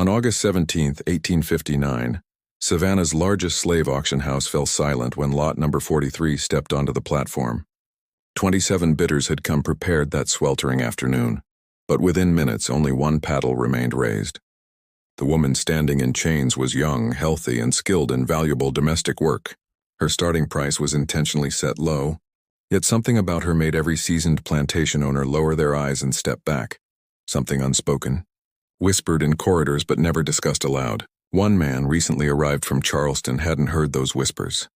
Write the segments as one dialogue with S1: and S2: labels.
S1: On August 17, 1859, Savannah's largest slave auction house fell silent when lot number 43 stepped onto the platform. 27 bidders had come prepared that sweltering afternoon, but within minutes only one paddle remained raised. The woman standing in chains was young, healthy, and skilled in valuable domestic work. Her starting price was intentionally set low, yet something about her made every seasoned plantation owner lower their eyes and step back. Something unspoken, whispered in corridors but never discussed aloud. One man, recently arrived from Charleston, hadn't heard those whispers.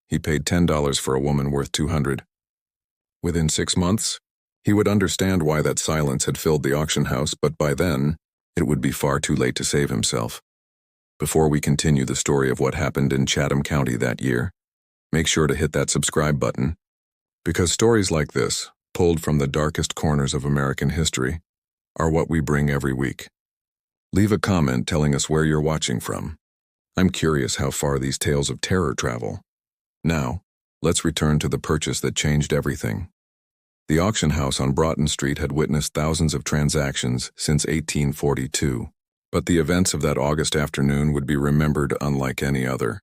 S1: He paid $10 for a woman worth $200. Within 6 months, he would understand why that silence had filled the auction house, but by then, it would be far too late to save himself. Before we continue the story of what happened in Chatham County that year, make sure to hit that subscribe button, because stories like this, pulled from the darkest corners of American history, are what we bring every week. Leave a comment telling us where you're watching from. I'm curious how far these tales of terror travel. Now, let's return to the purchase that changed everything. The auction house on Broughton Street had witnessed thousands of transactions since 1842, but the events of that August afternoon would be remembered unlike any other.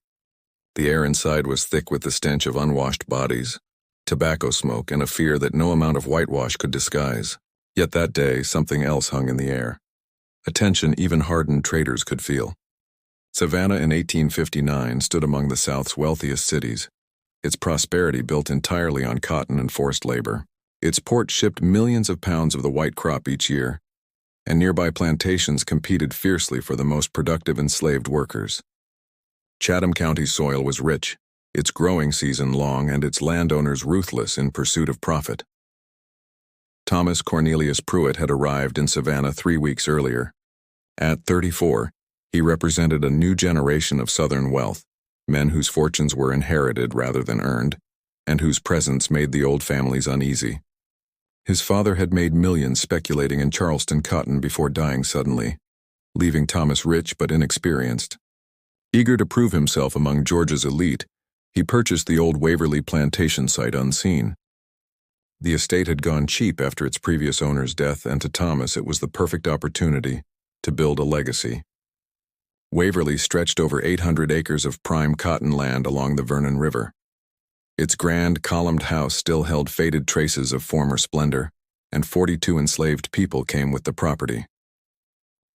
S1: The air inside was thick with the stench of unwashed bodies, tobacco smoke, and a fear that no amount of whitewash could disguise. Yet that day, something else hung in the air. A tension even hardened traders could feel. Savannah in 1859 stood among the South's wealthiest cities, its prosperity built entirely on cotton and forced labor. Its port shipped millions of pounds of the white crop each year, and nearby plantations competed fiercely for the most productive enslaved workers. Chatham County's soil was rich, its growing season long, and its landowners ruthless in pursuit of profit. Thomas Cornelius Pruitt had arrived in Savannah 3 weeks earlier. At 34, he represented a new generation of Southern wealth, men whose fortunes were inherited rather than earned, and whose presence made the old families uneasy. His father had made millions speculating in Charleston cotton before dying suddenly, leaving Thomas rich but inexperienced. Eager to prove himself among Georgia's elite, he purchased the old Waverly Plantation site unseen. The estate had gone cheap after its previous owner's death, and to Thomas it was the perfect opportunity to build a legacy. Waverly stretched over 800 acres of prime cotton land along the Vernon River. Its grand, columned house still held faded traces of former splendor, and 42 enslaved people came with the property.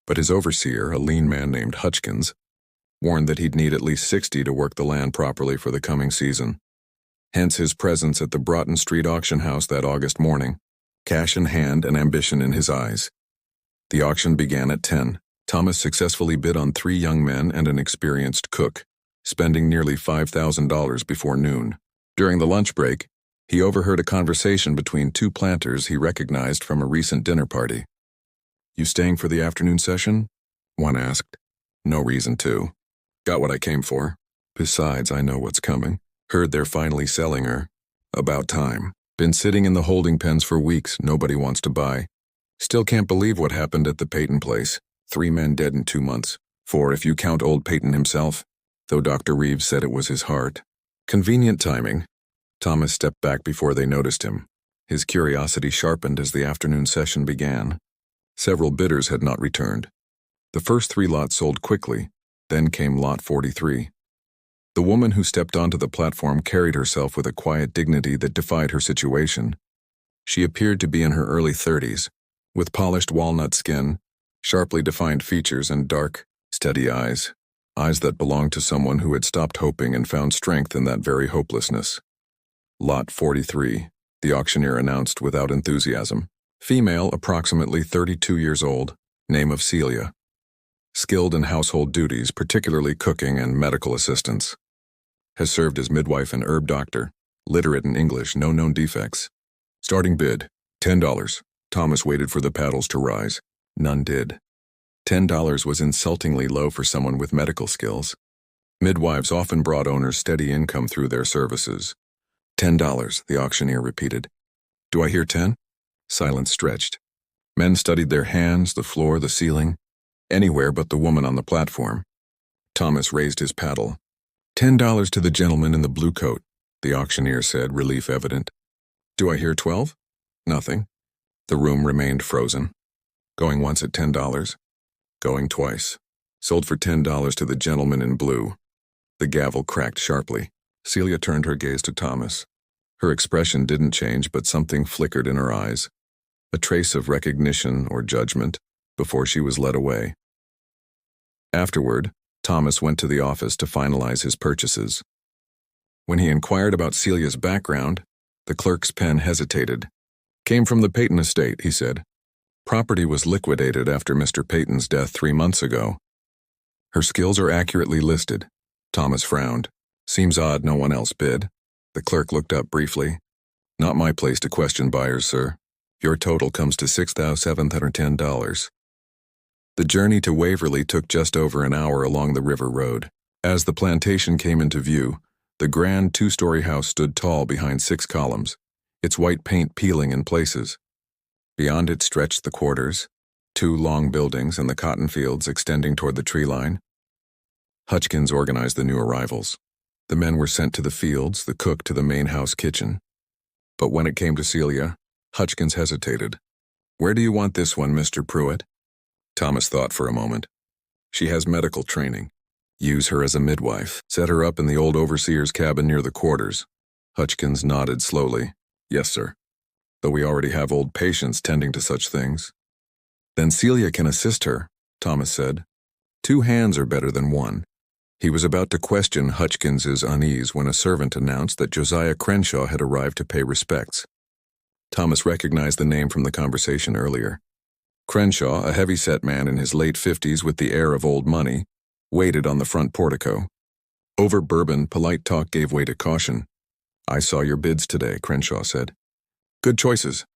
S1: But his overseer, a lean man named Hutchkins, warned that he'd need at least 60 to work the land properly for the coming season. Hence his presence at the Broughton Street auction house that August morning, cash in hand and ambition in his eyes. The auction began at 10. Thomas successfully bid on 3 young men and an experienced cook, spending nearly $5,000 before noon. During the lunch break, he overheard a conversation between 2 planters he recognized from a recent dinner party. "You staying for the afternoon session?" one asked. "No reason to. Got what I came for. Besides, I know what's coming. Heard they're finally selling her. About time. Been sitting in the holding pens for weeks, nobody wants to buy. Still can't believe what happened at the Peyton place. 3 men dead in 2 months. 4 if you count old Peyton himself, though Dr. Reeves said it was his heart." Convenient timing. Thomas stepped back before they noticed him. His curiosity sharpened as the afternoon session began. Several bidders had not returned. The first 3 lots sold quickly, then came lot 43. The woman who stepped onto the platform carried herself with a quiet dignity that defied her situation. She appeared to be in her early 30s, with polished walnut skin, sharply defined features, and dark, steady eyes. Eyes that belonged to someone who had stopped hoping and found strength in that very hopelessness. Lot 43, the auctioneer announced without enthusiasm. Female, approximately 32 years old, name of Celia. Skilled in household duties, particularly cooking and medical assistance. Has served as midwife and herb doctor. Literate in English, no known defects. Starting bid, $10. Thomas waited for the paddles to rise. None did. $10 was insultingly low for someone with medical skills. Midwives often brought owners steady income through their services. $10, the auctioneer repeated. Do I hear 10? Silence stretched. Men studied their hands, the floor, the ceiling, anywhere but the woman on the platform. Thomas raised his paddle. $10 to the gentleman in the blue coat, the auctioneer said, relief evident. Do I hear 12? Nothing. The room remained frozen. Going once at $10. Going twice. Sold for $10 to the gentleman in blue. The gavel cracked sharply. Celia turned her gaze to Thomas. Her expression didn't change, but something flickered in her eyes. A trace of recognition or judgment before she was led away. Afterward, Thomas went to the office to finalize his purchases. When he inquired about Celia's background, the clerk's pen hesitated. Came from the Peyton estate, he said. Property was liquidated after Mr. Peyton's death 3 months ago. Her skills are accurately listed. Thomas frowned. Seems odd no one else bid. The clerk looked up briefly. Not my place to question buyers, sir. Your total comes to $6,710. The journey to Waverly took just over an hour along the river road. As the plantation came into view, the grand 2-story house stood tall behind 6 columns, its white paint peeling in places. Beyond it stretched the quarters, 2 long buildings and the cotton fields extending toward the tree line. Hutchkins organized the new arrivals. The men were sent to the fields, the cook to the main house kitchen. But when it came to Celia, Hutchkins hesitated. Where do you want this one, Mr. Pruitt? Thomas thought for a moment. She has medical training. Use her as a midwife. Set her up in the old overseer's cabin near the quarters. Hutchkins nodded slowly. Yes, sir. Though we already have old patients tending to such things. Then Celia can assist her, Thomas said. 2 hands are better than 1. He was about to question Hutchins's unease when a servant announced that Josiah Crenshaw had arrived to pay respects. Thomas recognized the name from the conversation earlier. Crenshaw, a heavy-set man in his late 50s with the air of old money, waited on the front portico. Over bourbon, polite talk gave way to caution. I saw your bids today, Crenshaw said. Good choices,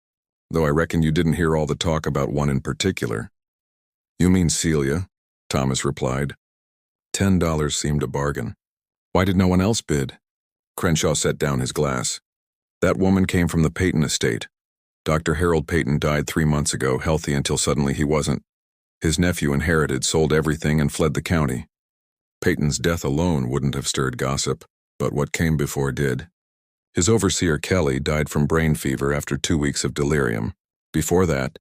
S1: though I reckon you didn't hear all the talk about one in particular. You mean Celia, Thomas replied. $10 seemed a bargain. Why did no one else bid? Crenshaw set down his glass. That woman came from the Peyton estate. Dr. Harold Peyton died 3 months ago, healthy until suddenly he wasn't. His nephew inherited, sold everything, and fled the county. Peyton's death alone wouldn't have stirred gossip, but what came before did. His overseer, Kelly, died from brain fever after 2 weeks of delirium. Before that,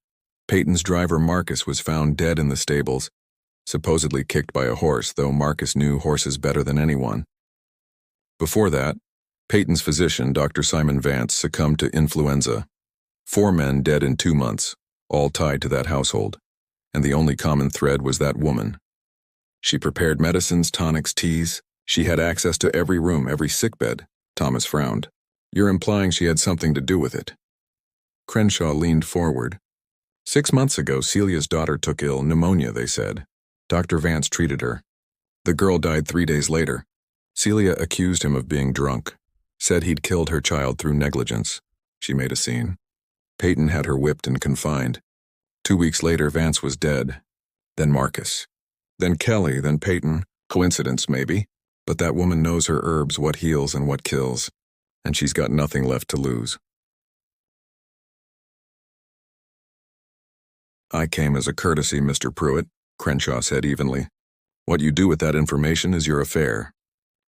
S1: Peyton's driver, Marcus, was found dead in the stables, supposedly kicked by a horse, though Marcus knew horses better than anyone. Before that, Peyton's physician, Dr. Simon Vance, succumbed to influenza. 4 men dead in 2 months, all tied to that household, and the only common thread was that woman. She prepared medicines, tonics, teas. She had access to every room, every sickbed. Thomas frowned. You're implying she had something to do with it. Crenshaw leaned forward. 6 months ago, Celia's daughter took ill, pneumonia, they said. Dr. Vance treated her. The girl died 3 days later. Celia accused him of being drunk, said he'd killed her child through negligence. She made a scene. Peyton had her whipped and confined. 2 weeks later, Vance was dead. Then Marcus. Then Kelly, then Peyton. Coincidence, maybe. But that woman knows her herbs, what heals and what kills. And she's got nothing left to lose. I came as a courtesy, Mr. Pruitt, Crenshaw said evenly. What you do with that information is your affair.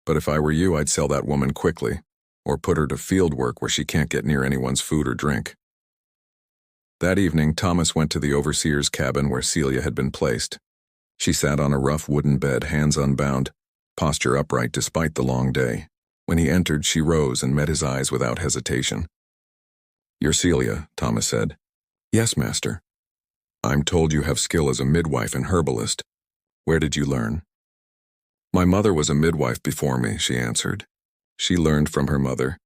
S1: But if I were you, I'd sell that woman quickly, or put her to field work where she can't get near anyone's food or drink. That evening, Thomas went to the overseer's cabin where Celia had been placed. She sat on a rough wooden bed, hands unbound, posture upright despite the long day. When he entered, she rose and met his eyes without hesitation. You're Celia, Thomas said. Yes, master. I'm told you have skill as a midwife and herbalist. Where did you learn? My mother was a midwife before me, she answered. She learned from her mother.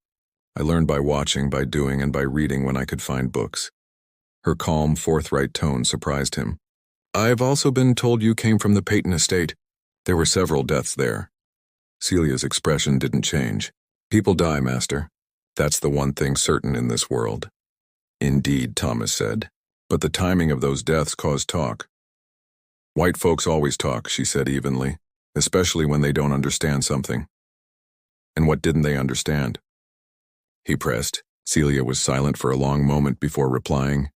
S1: I learned by watching, by doing, and by reading when I could find books. Her calm, forthright tone surprised him. I've also been told you came from the Peyton estate. There were several deaths there. Celia's expression didn't change. People die, master. That's the one thing certain in this world. Indeed, Thomas said. But the timing of those deaths caused talk. White folks always talk, she said evenly, especially when they don't understand something. And what didn't they understand? He pressed. Celia was silent for a long moment before replying.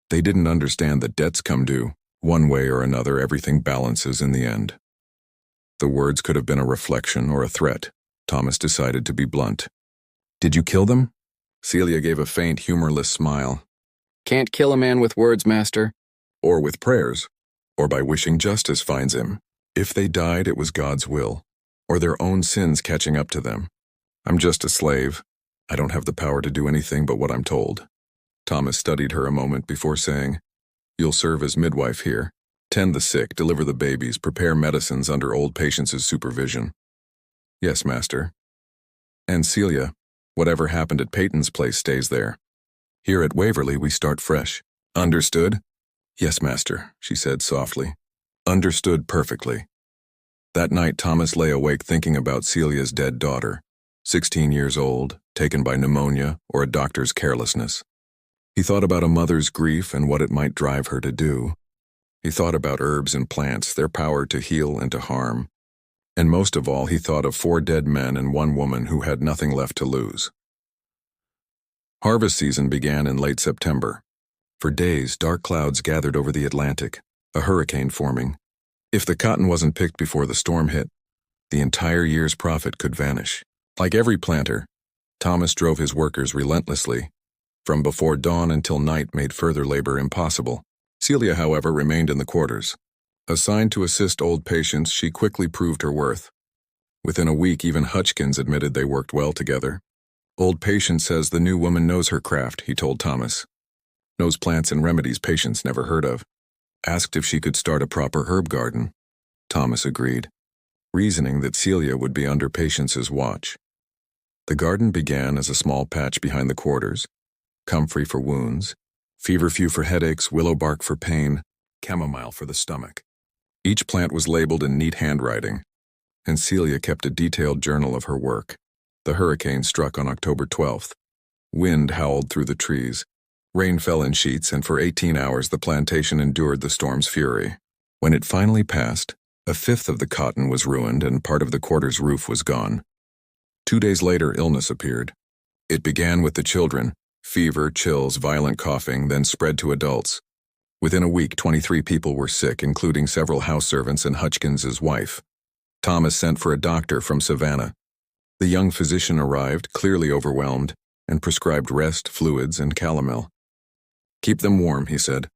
S1: They didn't understand that debts come due. One way or another, everything balances in the end. The words could have been a reflection or a threat. Thomas decided to be blunt. Did you kill them? Celia gave a faint, humorless smile. Can't kill a man with words, master. Or with prayers. Or by wishing justice finds him. If they died, it was God's will, or their own sins catching up to them. I'm just a slave. I don't have the power to do anything but what I'm told. Thomas studied her a moment before saying, You'll serve as midwife here. Tend the sick, deliver the babies, prepare medicines under old patients' supervision. Yes, master. And Celia, whatever happened at Peyton's place stays there. Here at Waverly we start fresh. Understood? Yes, master, she said softly. Understood perfectly. That night Thomas lay awake thinking about Celia's dead daughter, 16 years old, taken by pneumonia or a doctor's carelessness. He thought about a mother's grief and what it might drive her to do. He thought about herbs and plants, their power to heal and to harm. And most of all, he thought of 4 dead men and 1 woman who had nothing left to lose. Harvest season began in late September. For days, dark clouds gathered over the Atlantic, a hurricane forming. If the cotton wasn't picked before the storm hit, the entire year's profit could vanish. Like every planter, Thomas drove his workers relentlessly. From before dawn until night made further labor impossible. Celia, however, remained in the quarters. Assigned to assist old patients, she quickly proved her worth. Within a week, even Hutchkins admitted they worked well together. Old patient says the new woman knows her craft, he told Thomas. Knows plants and remedies patients never heard of. Asked if she could start a proper herb garden. Thomas agreed, reasoning that Celia would be under patients' watch. The garden began as a small patch behind the quarters. Comfrey for wounds, feverfew for headaches, willow bark for pain, chamomile for the stomach. Each plant was labeled in neat handwriting, and Celia kept a detailed journal of her work. The hurricane struck on October 12th. Wind howled through the trees. Rain fell in sheets, and for 18 hours the plantation endured the storm's fury. When it finally passed, 1/5 of the cotton was ruined and part of the quarter's roof was gone. 2 days later, illness appeared. It began with the children. Fever, chills, violent coughing, then spread to adults. Within a week, 23 people were sick, including several house servants and Hutchkins's wife. Thomas sent for a doctor from Savannah. The young physician arrived, clearly overwhelmed, and prescribed rest, fluids, and calomel. Keep them warm, he said.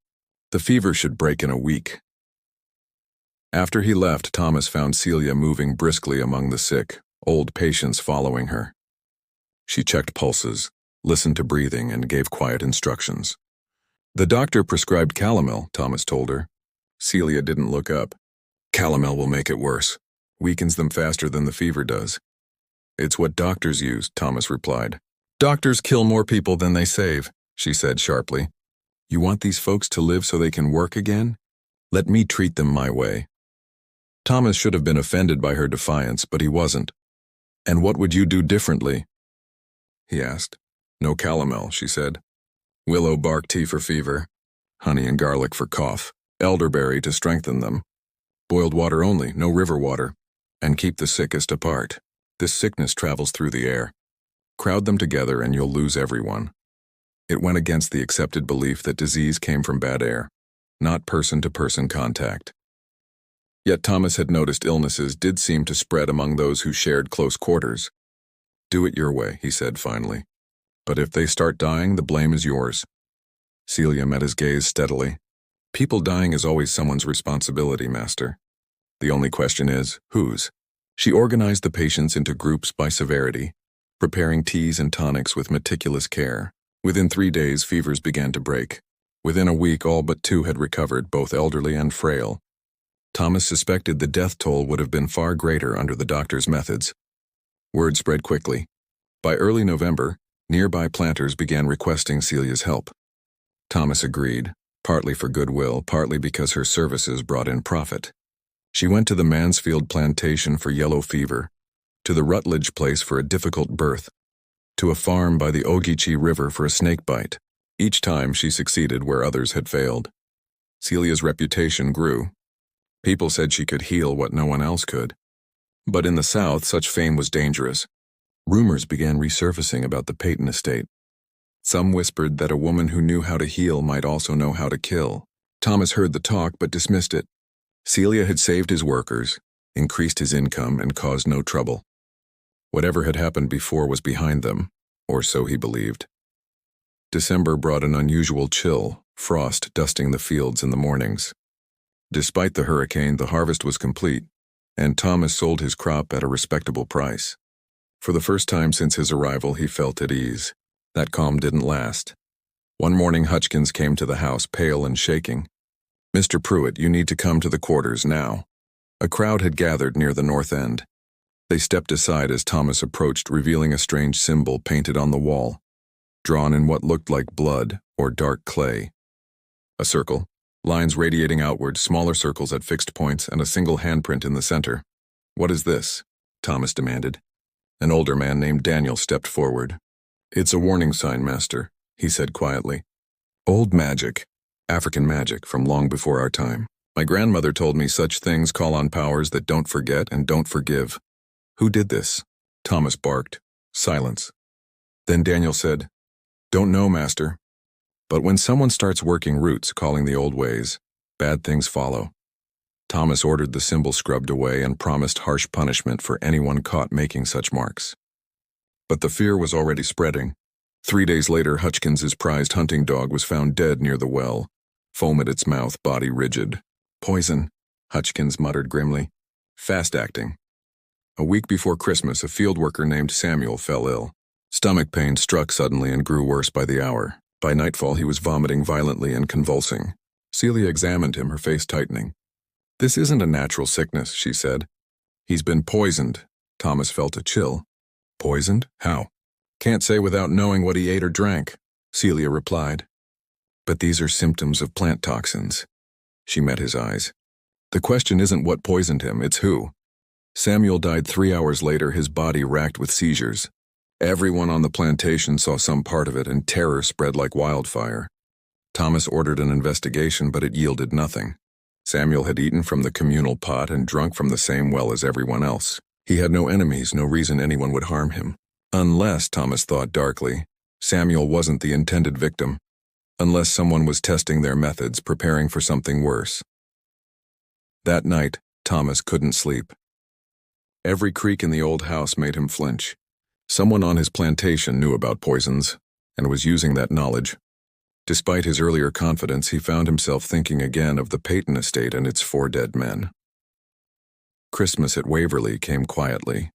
S1: The fever should break in a week. After he left, Thomas found Celia moving briskly among the sick, old patients following her. She checked pulses, listened to breathing, and gave quiet instructions. The doctor prescribed calomel, Thomas told her. Celia didn't look up. Calomel will make it worse. Weakens them faster than the fever does. It's what doctors use, Thomas replied. Doctors kill more people than they save, she said sharply. You want these folks to live so they can work again? Let me treat them my way. Thomas should have been offended by her defiance, but he wasn't. And what would you do differently? He asked. No calomel, she said. Willow bark tea for fever, honey and garlic for cough, elderberry to strengthen them. Boiled water only, no river water, and keep the sickest apart. This sickness travels through the air. Crowd them together and you'll lose everyone. It went against the accepted belief that disease came from bad air, not person-to-person contact. Yet Thomas had noticed illnesses did seem to spread among those who shared close quarters. Do it your way, he said finally. But if they start dying, the blame is yours. Celia met his gaze steadily. People dying is always someone's responsibility, master. The only question is, whose? She organized the patients into groups by severity, preparing teas and tonics with meticulous care. Within 3 days, fevers began to break. Within a week, all but 2 had recovered, both elderly and frail. Thomas suspected the death toll would have been far greater under the doctor's methods. Word spread quickly. By early November, nearby planters began requesting Celia's help. Thomas agreed, partly for goodwill, partly because her services brought in profit. She went to the Mansfield Plantation for yellow fever, to the Rutledge place for a difficult birth, to a farm by the Ogeechee River for a snake bite. Each time she succeeded where others had failed. Celia's reputation grew. People said she could heal what no one else could. But in the South, such fame was dangerous. Rumors began resurfacing about the Peyton estate. Some whispered that a woman who knew how to heal might also know how to kill. Thomas heard the talk but dismissed it. Celia had saved his workers, increased his income, and caused no trouble. Whatever had happened before was behind them, or so he believed. December brought an unusual chill, frost dusting the fields in the mornings. Despite the hurricane, the harvest was complete. and Thomas sold his crop at a respectable price. For the first time since his arrival, he felt at ease. That calm didn't last. One morning, Hutchkins came to the house, pale and shaking. "Mr. Pruitt, you need to come to the quarters now." A crowd had gathered near the north end. They stepped aside as Thomas approached, revealing a strange symbol painted on the wall, drawn in what looked like blood or dark clay. A circle, lines radiating outward, smaller circles at fixed points, and a single handprint in the center. "What is this?" Thomas demanded. An older man named Daniel stepped forward. "It's a warning sign, Master," he said quietly. "Old magic, African magic from long before our time. My grandmother told me such things call on powers that don't forget and don't forgive." "Who did this?" Thomas barked. Silence. Then Daniel said, "Don't know, Master. But when someone starts working roots, calling the old ways, bad things follow." Thomas ordered the symbol scrubbed away and promised harsh punishment for anyone caught making such marks. But the fear was already spreading. 3 days later, Hutchkins's prized hunting dog was found dead near the well, foam at its mouth, body rigid. "Poison," Hutchkins muttered grimly. "Fast-acting." A week before Christmas, a field worker named Samuel fell ill. Stomach pain struck suddenly and grew worse by the hour. By nightfall, he was vomiting violently and convulsing. Celia examined him, her face tightening. "This isn't a natural sickness," she said. "He's been poisoned." Thomas felt a chill. "Poisoned? How?" "Can't say without knowing what he ate or drank," Celia replied. "But these are symptoms of plant toxins." She met his eyes. "The question isn't what poisoned him, it's who." Samuel died 3 hours later, his body racked with seizures. Everyone on the plantation saw some part of it, and terror spread like wildfire. Thomas ordered an investigation, but it yielded nothing. Samuel had eaten from the communal pot and drunk from the same well as everyone else. He had no enemies, no reason anyone would harm him. Unless, Thomas thought darkly, Samuel wasn't the intended victim. Unless someone was testing their methods, preparing for something worse. That night, Thomas couldn't sleep. Every creak in the old house made him flinch. Someone on his plantation knew about poisons, and was using that knowledge. Despite his earlier confidence, he found himself thinking again of the Peyton estate and its 4 dead men. Christmas at Waverly came quietly.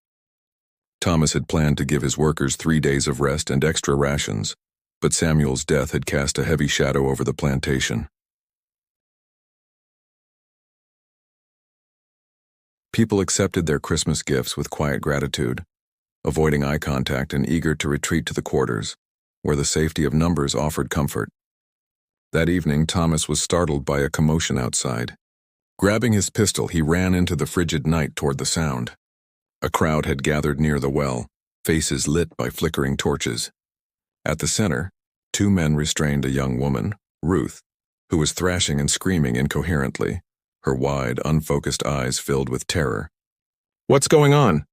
S1: Thomas had planned to give his workers 3 days of rest and extra rations, but Samuel's death had cast a heavy shadow over the plantation. People accepted their Christmas gifts with quiet gratitude, avoiding eye contact and eager to retreat to the quarters, where the safety of numbers offered comfort. That evening, Thomas was startled by a commotion outside. Grabbing his pistol, he ran into the frigid night toward the sound. A crowd had gathered near the well, faces lit by flickering torches. At the center, 2 men restrained a young woman, Ruth, who was thrashing and screaming incoherently, her wide, unfocused eyes filled with terror. "What's going on?"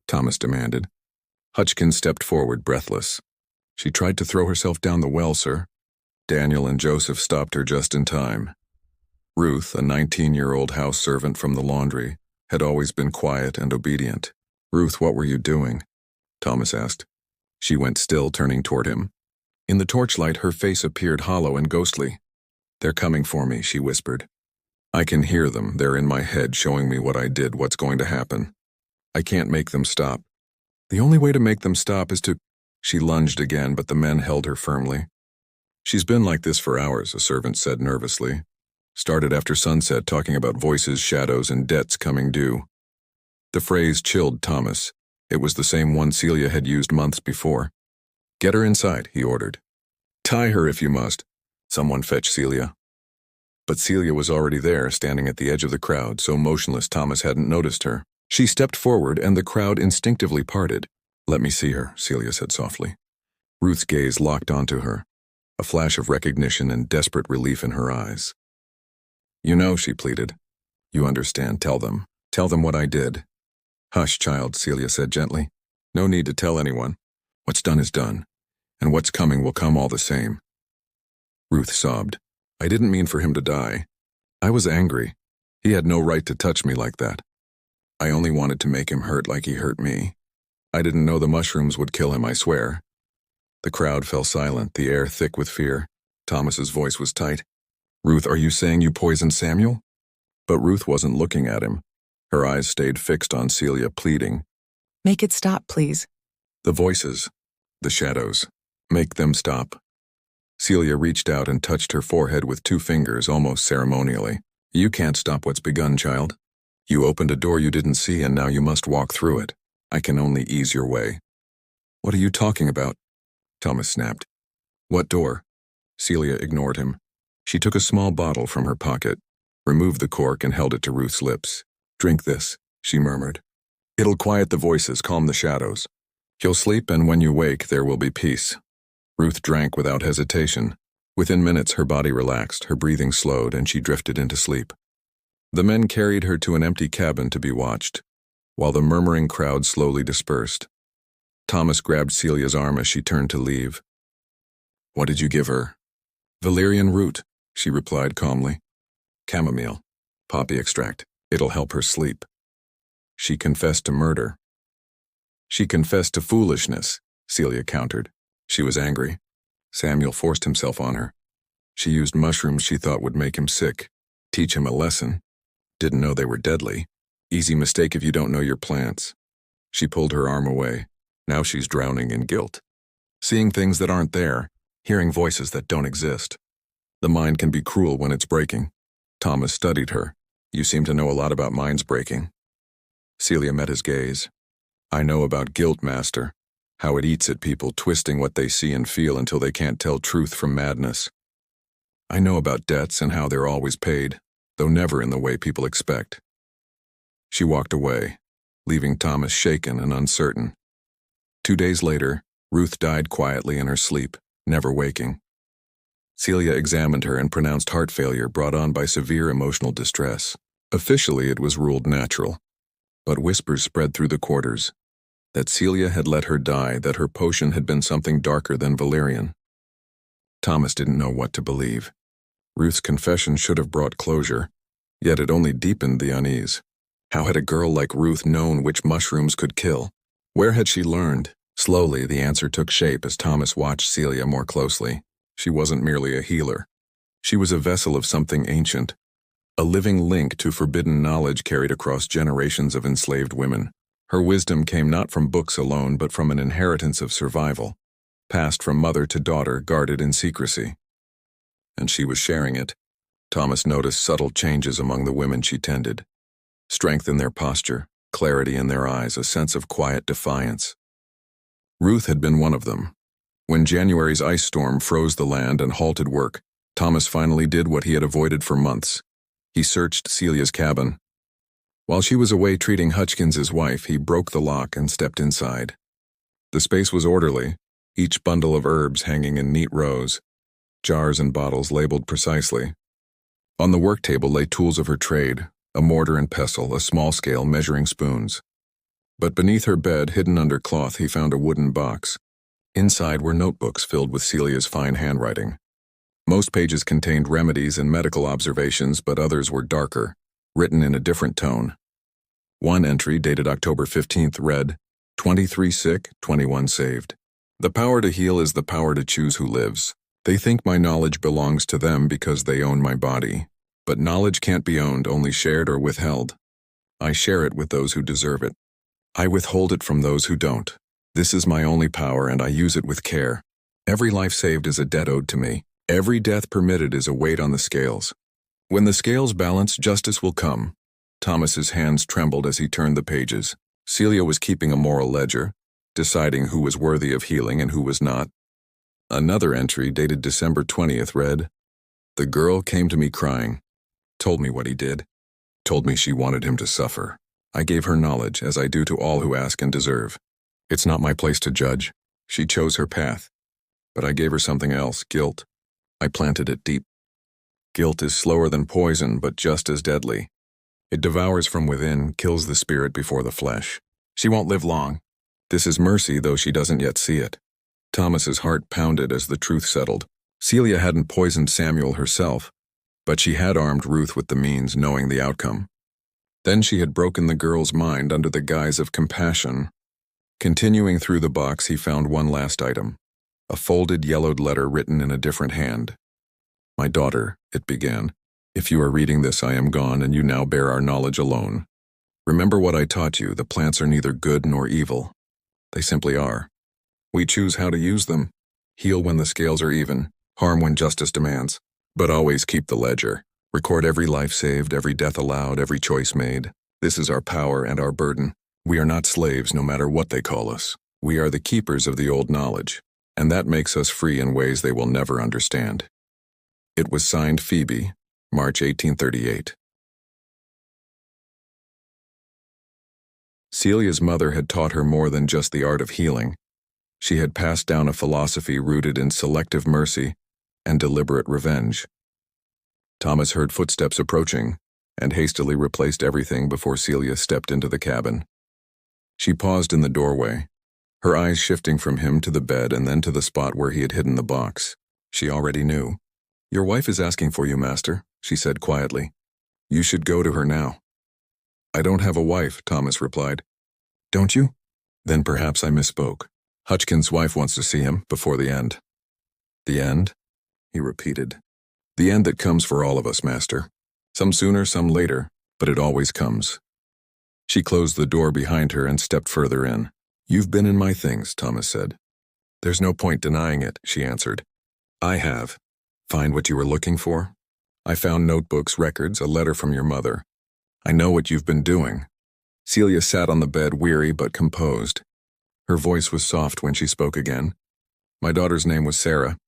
S1: Thomas demanded. Hutchkins stepped forward, breathless. "She tried to throw herself down the well, sir." Daniel and Joseph stopped her just in time. Ruth, a 19-year-old house servant from the laundry, had always been quiet and obedient. "Ruth, what were you doing?" Thomas asked. She went still, turning toward him. In the torchlight, her face appeared hollow and ghostly. "They're coming for me," she whispered. "I can hear them. They're in my head, showing me what I did, what's going to happen. I can't make them stop. The only way to make them stop is to—" She lunged again, but the men held her firmly. "She's been like this for hours," a servant said nervously. "Started after sunset, talking about voices, shadows, and debts coming due." The phrase chilled Thomas. It was the same one Celia had used months before. "Get her inside," he ordered. "Tie her if you must. Someone fetch Celia." But Celia was already there, standing at the edge of the crowd, so motionless Thomas hadn't noticed her. She stepped forward, and the crowd instinctively parted. "Let me see her," Celia said softly. Ruth's gaze locked onto her, a flash of recognition and desperate relief in her eyes. "You know," she pleaded. "You understand. Tell them. Tell them what I did." "Hush, child," Celia said gently. "No need to tell anyone. What's done is done, and what's coming will come all the same." Ruth sobbed. "I didn't mean for him to die. I was angry. He had no right to touch me like that. I only wanted to make him hurt like he hurt me. I didn't know the mushrooms would kill him, I swear." The crowd fell silent, the air thick with fear. Thomas's voice was tight. "Ruth, are you saying you poisoned Samuel?" But Ruth wasn't looking at him. Her eyes stayed fixed on Celia, pleading.
S2: Make it stop, please.
S1: The voices, the shadows, make them stop. Celia reached out and touched her forehead with 2 fingers, almost ceremonially. You can't stop what's begun, child. You opened a door you didn't see, and now you must walk through it. I can only ease your way. What are you talking about? Thomas snapped. What door? Celia ignored him. She took a small bottle from her pocket, removed the cork, and held it to Ruth's lips. Drink this, she murmured. It'll quiet the voices, calm the shadows. You'll sleep, and when you wake, there will be peace. Ruth drank without hesitation. Within minutes, her body relaxed, her breathing slowed, and she drifted into sleep. The men carried her to an empty cabin to be watched, while the murmuring crowd slowly dispersed. Thomas grabbed Celia's arm as she turned to leave. What did you give her? Valerian root, she replied calmly. Chamomile, poppy extract. It'll help her sleep. She confessed to murder. She confessed to foolishness, Celia countered. She was angry. Samuel forced himself on her. She used mushrooms she thought would make him sick, teach him a lesson. Didn't know they were deadly. Easy mistake if you don't know your plants. She pulled her arm away. Now she's drowning in guilt. Seeing things that aren't there, hearing voices that don't exist. The mind can be cruel when it's breaking. Thomas studied her. You seem to know a lot about minds breaking. Celia met his gaze. I know about guilt, Master. How it eats at people, twisting what they see and feel until they can't tell truth from madness. I know about debts and how they're always paid, though never in the way people expect. She walked away, leaving Thomas shaken and uncertain. 2 days later, Ruth died quietly in her sleep, never waking. Celia examined her and pronounced heart failure brought on by severe emotional distress. Officially, it was ruled natural, but whispers spread through the quarters that Celia had let her die, that her potion had been something darker than valerian. Thomas didn't know what to believe. Ruth's confession should have brought closure, yet it only deepened the unease. How had a girl like Ruth known which mushrooms could kill? Where had she learned? Slowly, the answer took shape as Thomas watched Celia more closely. She wasn't merely a healer. She was a vessel of something ancient, a living link to forbidden knowledge carried across generations of enslaved women. Her wisdom came not from books alone, but from an inheritance of survival, passed from mother to daughter, guarded in secrecy. And she was sharing it. Thomas noticed subtle changes among the women she tended. Strength in their posture, clarity in their eyes, a sense of quiet defiance. Ruth had been one of them. When January's ice storm froze the land and halted work, Thomas finally did what he had avoided for months. He searched Celia's cabin. While she was away treating Hutchkins's wife, he broke the lock and stepped inside. The space was orderly, each bundle of herbs hanging in neat rows, jars and bottles labeled precisely. On the work table lay tools of her trade, a mortar and pestle, a small-scale measuring spoons. But beneath her bed, hidden under cloth, he found a wooden box. Inside were notebooks filled with Celia's fine handwriting. Most pages contained remedies and medical observations, but others were darker, written in a different tone. One entry, dated October 15th, read, 23 sick, 21 saved. The power to heal is the power to choose who lives. They think my knowledge belongs to them because they own my body. But knowledge can't be owned, only shared or withheld. I share it with those who deserve it. I withhold it from those who don't. This is my only power, and I use it with care. Every life saved is a debt owed to me. Every death permitted is a weight on the scales. When the scales balance, justice will come. Thomas's hands trembled as he turned the pages. Celia was keeping a moral ledger, deciding who was worthy of healing and who was not. Another entry, dated December 20th, read, The girl came to me crying, told me what he did, told me she wanted him to suffer. I gave her knowledge, as I do to all who ask and deserve. It's not my place to judge. She chose her path. But I gave her something else, guilt. I planted it deep. Guilt is slower than poison, but just as deadly. It devours from within, kills the spirit before the flesh. She won't live long. This is mercy, though she doesn't yet see it. Thomas's heart pounded as the truth settled. Celia hadn't poisoned Samuel herself, but she had armed Ruth with the means, knowing the outcome. Then she had broken the girl's mind under the guise of compassion. Continuing through the box, he found one last item, a folded, yellowed letter written in a different hand. My daughter, it began, if you are reading this, I am gone, and you now bear our knowledge alone. Remember what I taught you, the plants are neither good nor evil. They simply are. We choose how to use them. Heal when the scales are even, harm when justice demands. But always keep the ledger. Record every life saved, every death allowed, every choice made. This is our power and our burden. We are not slaves no matter what they call us. We are the keepers of the old knowledge, and that makes us free in ways they will never understand. It was signed Phoebe, March 1838. Celia's mother had taught her more than just the art of healing. She had passed down a philosophy rooted in selective mercy and deliberate revenge. Thomas heard footsteps approaching and hastily replaced everything before Celia stepped into the cabin. She paused in the doorway, her eyes shifting from him to the bed and then to the spot where he had hidden the box. She already knew. "Your wife is asking for you, master," she said quietly. "You should go to her now." "I don't have a wife," Thomas replied. "Don't you? Then perhaps I misspoke. Hutchkins's wife wants to see him before the end." "The end?" he repeated. "The end that comes for all of us, master. Some sooner, some later, but it always comes." She closed the door behind her and stepped further in. "You've been in my things," Thomas said. "There's no point denying it," she answered. "I have. Find what you were looking for? I found notebooks, records, a letter from your mother. I know what you've been doing." Celia sat on the bed, weary but composed. Her voice was soft when she spoke again. "My daughter's name was Sarah.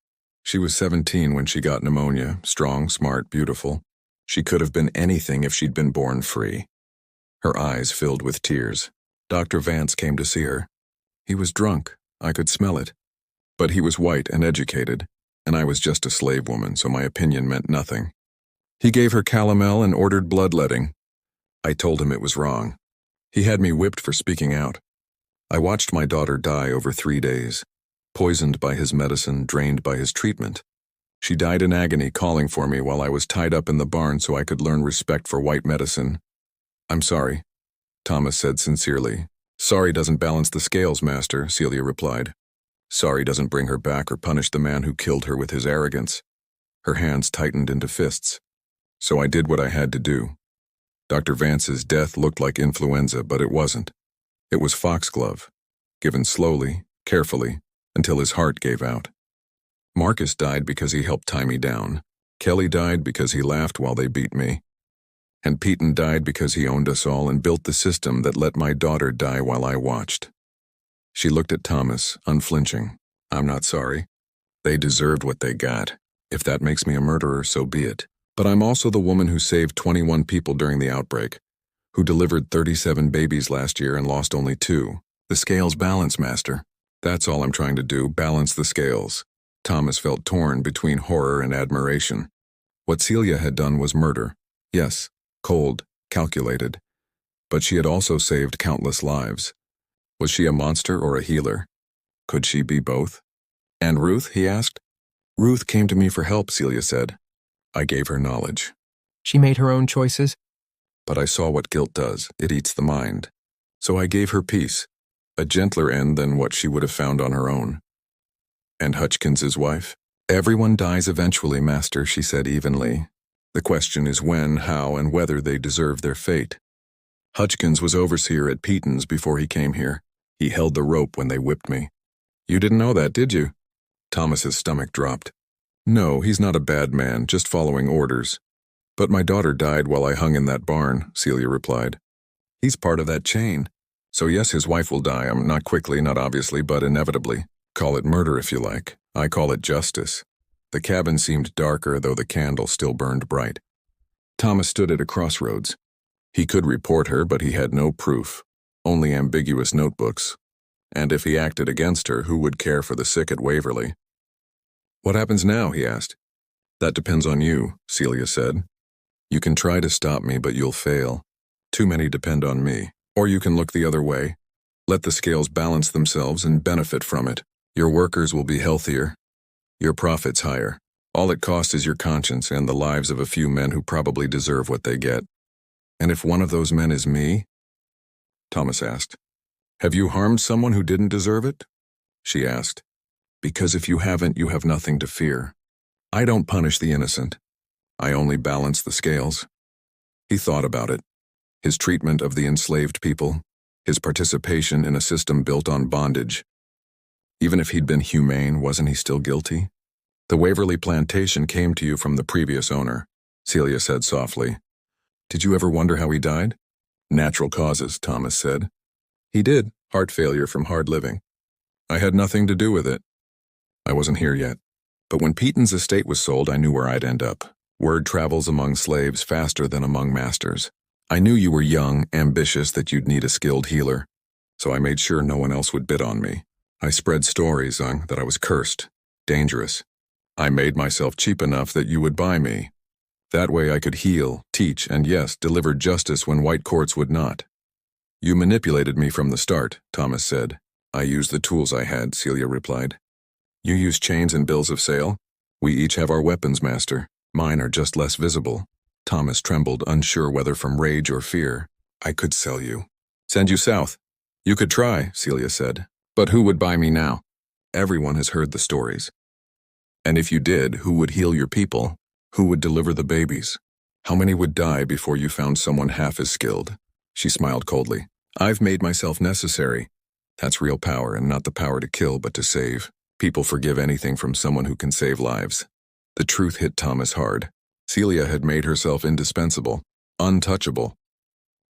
S1: She was 17 when she got pneumonia, strong, smart, beautiful. She could have been anything if she'd been born free." Her eyes filled with tears. Dr. Vance came to see her. He was drunk, I could smell it. But he was white and educated, and I was just a slave woman, so my opinion meant nothing. He gave her calomel and ordered bloodletting. I told him it was wrong. He had me whipped for speaking out. I watched my daughter die over 3 days, poisoned by his medicine, drained by his treatment. She died in agony calling for me while I was tied up in the barn so I could learn respect for white medicine. "I'm sorry," Thomas said sincerely. "Sorry doesn't balance the scales, master," Celia replied. "Sorry doesn't bring her back or punish the man who killed her with his arrogance." Her hands tightened into fists. "So I did what I had to do. Dr. Vance's death looked like influenza, but it wasn't. It was foxglove, given slowly, carefully, until his heart gave out. Marcus died because he helped tie me down. Kelly died because he laughed while they beat me. And Peyton died because he owned us all and built the system that let my daughter die while I watched." She looked at Thomas, unflinching. "I'm not sorry. They deserved what they got. If that makes me a murderer, so be it. But I'm also the woman who saved 21 people during the outbreak, who delivered 37 babies last year and lost only 2. The scales balance, master. That's all I'm trying to do, balance the scales." Thomas felt torn between horror and admiration. What Celia had done was murder. Yes, cold, calculated. But she had also saved countless lives. Was she a monster or a healer? Could she be both? "And Ruth?" he asked. "Ruth came to me for help," Celia said. "I gave her knowledge."
S3: "She made her own choices?"
S1: "But I saw what guilt does. It eats the mind. So I gave her peace, a gentler end than what she would have found on her own." "And Hutchkins's wife?" "Everyone dies eventually, master," she said evenly. "The question is when, how, and whether they deserve their fate. Hutchkins was overseer at Peyton's before he came here. He held the rope when they whipped me." "You didn't know that, did you?" Thomas's stomach dropped. "No, he's not a bad man, just following orders. But my daughter died while I hung in that barn," Celia replied. "He's part of that chain. So yes, his wife will die, not quickly, not obviously, but inevitably. Call it murder if you like. I call it justice." The cabin seemed darker, though the candle still burned bright. Thomas stood at a crossroads. He could report her, but he had no proof, only ambiguous notebooks. And if he acted against her, who would care for the sick at Waverly? "What happens now?" he asked. "That depends on you," Celia said. "You can try to stop me, but you'll fail. Too many depend on me. Or you can look the other way. Let the scales balance themselves and benefit from it. Your workers will be healthier. Your profits higher. All it costs is your conscience and the lives of a few men who probably deserve what they get." "And if one of those men is me?" Thomas asked. "Have you harmed someone who didn't deserve it?" she asked. "Because if you haven't, you have nothing to fear. I don't punish the innocent. I only balance the scales." He thought about it. his treatment of the enslaved people, his participation in a system built on bondage. Even if he'd been humane, wasn't he still guilty? The Waverly Plantation came to you from the previous owner, Celia said softly. Did you ever wonder how he died? Natural causes, Thomas said. He did, heart failure from hard living. I had nothing to do with it. I wasn't here yet. But when Peaton's estate was sold, I knew where I'd end up. Word travels among slaves faster than among masters. I knew you were young, ambitious, that you'd need a skilled healer. So I made sure no one else would bid on me. I spread stories that I was cursed, dangerous. I made myself cheap enough that you would buy me. That way I could heal, teach, and yes, deliver justice when white courts would not. You manipulated me from the start, Thomas said. I used the tools I had, Celia replied. You used chains and bills of sale? We each have our weapons, Master. Mine are just less visible. Thomas trembled, unsure whether from rage or fear. I could sell you. Send you south. You could try, Celia said. But who would buy me now? Everyone has heard the stories. And if you did, who would heal your people? Who would deliver the babies? How many would die before you found someone half as skilled? She smiled coldly. I've made myself necessary. That's real power, and not the power to kill, but to save. People forgive anything from someone who can save lives. The truth hit Thomas hard. Celia had made herself indispensable, untouchable.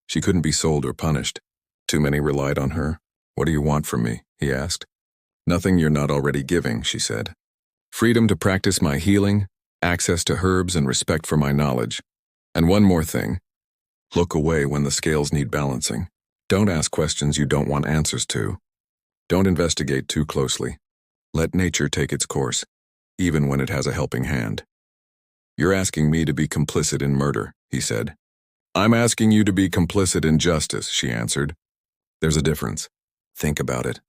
S1: She couldn't be sold or punished. Too many relied on her. What do you want from me? He asked. Nothing you're not already giving, she said. Freedom to practice my healing, access to herbs, and respect for my knowledge. And one more thing. Look away when the scales need balancing. Don't ask questions you don't want answers to. Don't investigate too closely. Let nature take its course, even when it has a helping hand. You're asking me to be complicit in murder, he said. I'm asking you to be complicit in justice, she answered. There's a difference. Think about it.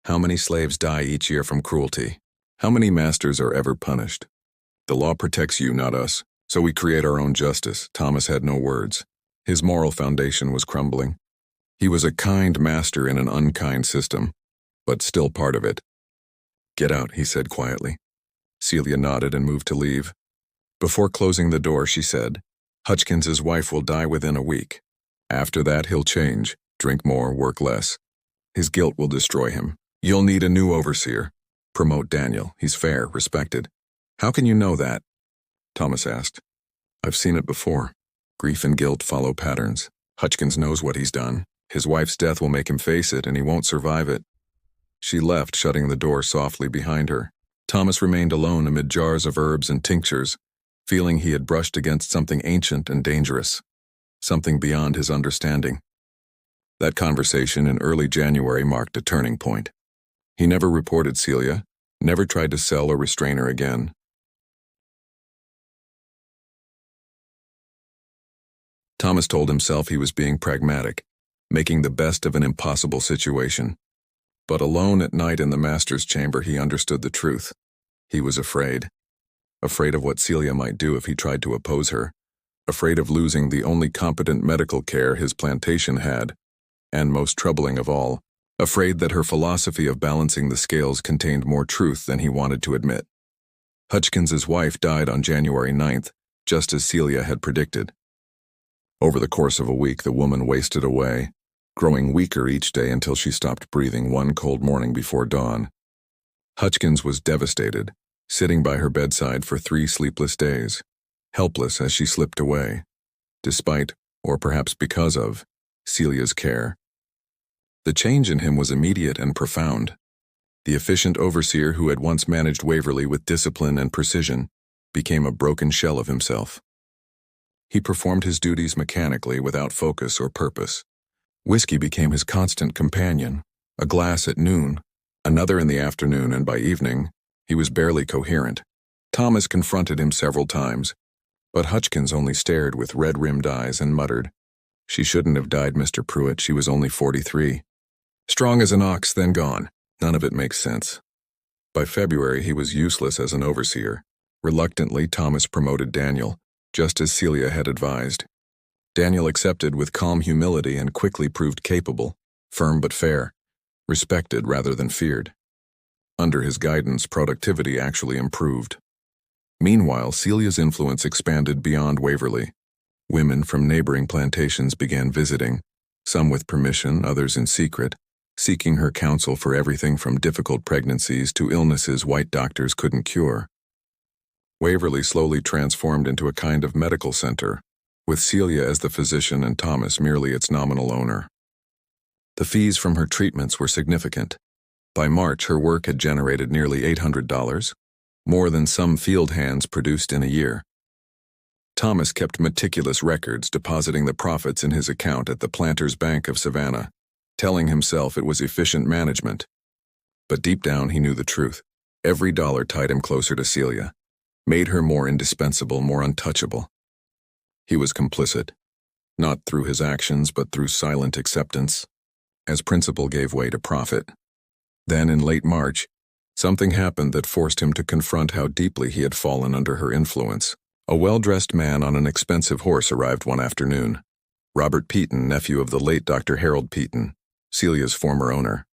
S1: How many slaves die each year from cruelty? How many masters are ever punished? The law protects you, not us, so we create our own justice. Thomas had no words. His moral foundation was crumbling. He was a kind master in an unkind system, but still part of it. Get out, he said quietly. Celia nodded and moved to leave. Before closing the door, she said, Hutchins's wife will die within a week. After that, he'll change, drink more, work less. His guilt will destroy him. You'll need a new overseer. Promote Daniel. He's fair, respected. How can you know that? Thomas asked. I've seen it before. Grief and guilt follow patterns. Hutchins knows what he's done. His wife's death will make him face it, and he won't survive it. She left, shutting the door softly behind her. Thomas remained alone amid jars of herbs and tinctures, feeling he had brushed against something ancient and dangerous, something beyond his understanding. That conversation in early January marked a turning point. He never reported Celia, never tried to sell or restrain her again. Thomas told himself he was being pragmatic, making the best of an impossible situation. But alone at night in the master's chamber, he understood the truth. He was afraid. Afraid of what Celia might do if he tried to oppose her. Afraid of losing the only competent medical care his plantation had. And most troubling of all, afraid that her philosophy of balancing the scales contained more truth than he wanted to admit. Hutchins's wife died on January 9th, just as Celia had predicted. Over the course of a week, the woman wasted away, growing weaker each day until she stopped breathing one cold morning before dawn. Hutchins was devastated, sitting by her bedside for 3 sleepless days, helpless as she slipped away, despite, or perhaps because of, Celia's care. The change in him was immediate and profound. The efficient overseer who had once managed Waverly with discipline and precision became a broken shell of himself. He performed his duties mechanically without focus or purpose. Whiskey became his constant companion, a glass at noon, another in the afternoon, and by evening, he was barely coherent. Thomas confronted him several times, but Hutchins only stared with red-rimmed eyes and muttered, She shouldn't have died, Mr. Pruitt. She was only 43. Strong as an ox, then gone. None of it makes sense. By February, he was useless as an overseer. Reluctantly, Thomas promoted Daniel, just as Celia had advised. Daniel accepted with calm humility and quickly proved capable, firm but fair, respected rather than feared. Under his guidance, productivity actually improved. Meanwhile, Celia's influence expanded beyond Waverly. Women from neighboring plantations began visiting, some with permission, others in secret, seeking her counsel for everything from difficult pregnancies to illnesses white doctors couldn't cure. Waverly slowly transformed into a kind of medical center, with Celia as the physician and Thomas merely its nominal owner. The fees from her treatments were significant. By March, her work had generated nearly $800, more than some field hands produced in a year. Thomas kept meticulous records, depositing the profits in his account at the Planters Bank of Savannah, telling himself it was efficient management. But deep down he knew the truth. Every dollar tied him closer to Celia, made her more indispensable, more untouchable. He was complicit, not through his actions but through silent acceptance, as principle gave way to profit. Then, in late March, something happened that forced him to confront how deeply he had fallen under her influence. A well-dressed man on an expensive horse arrived one afternoon. Robert Peaton, nephew of the late Dr. Harold Peaton, Celia's former owner.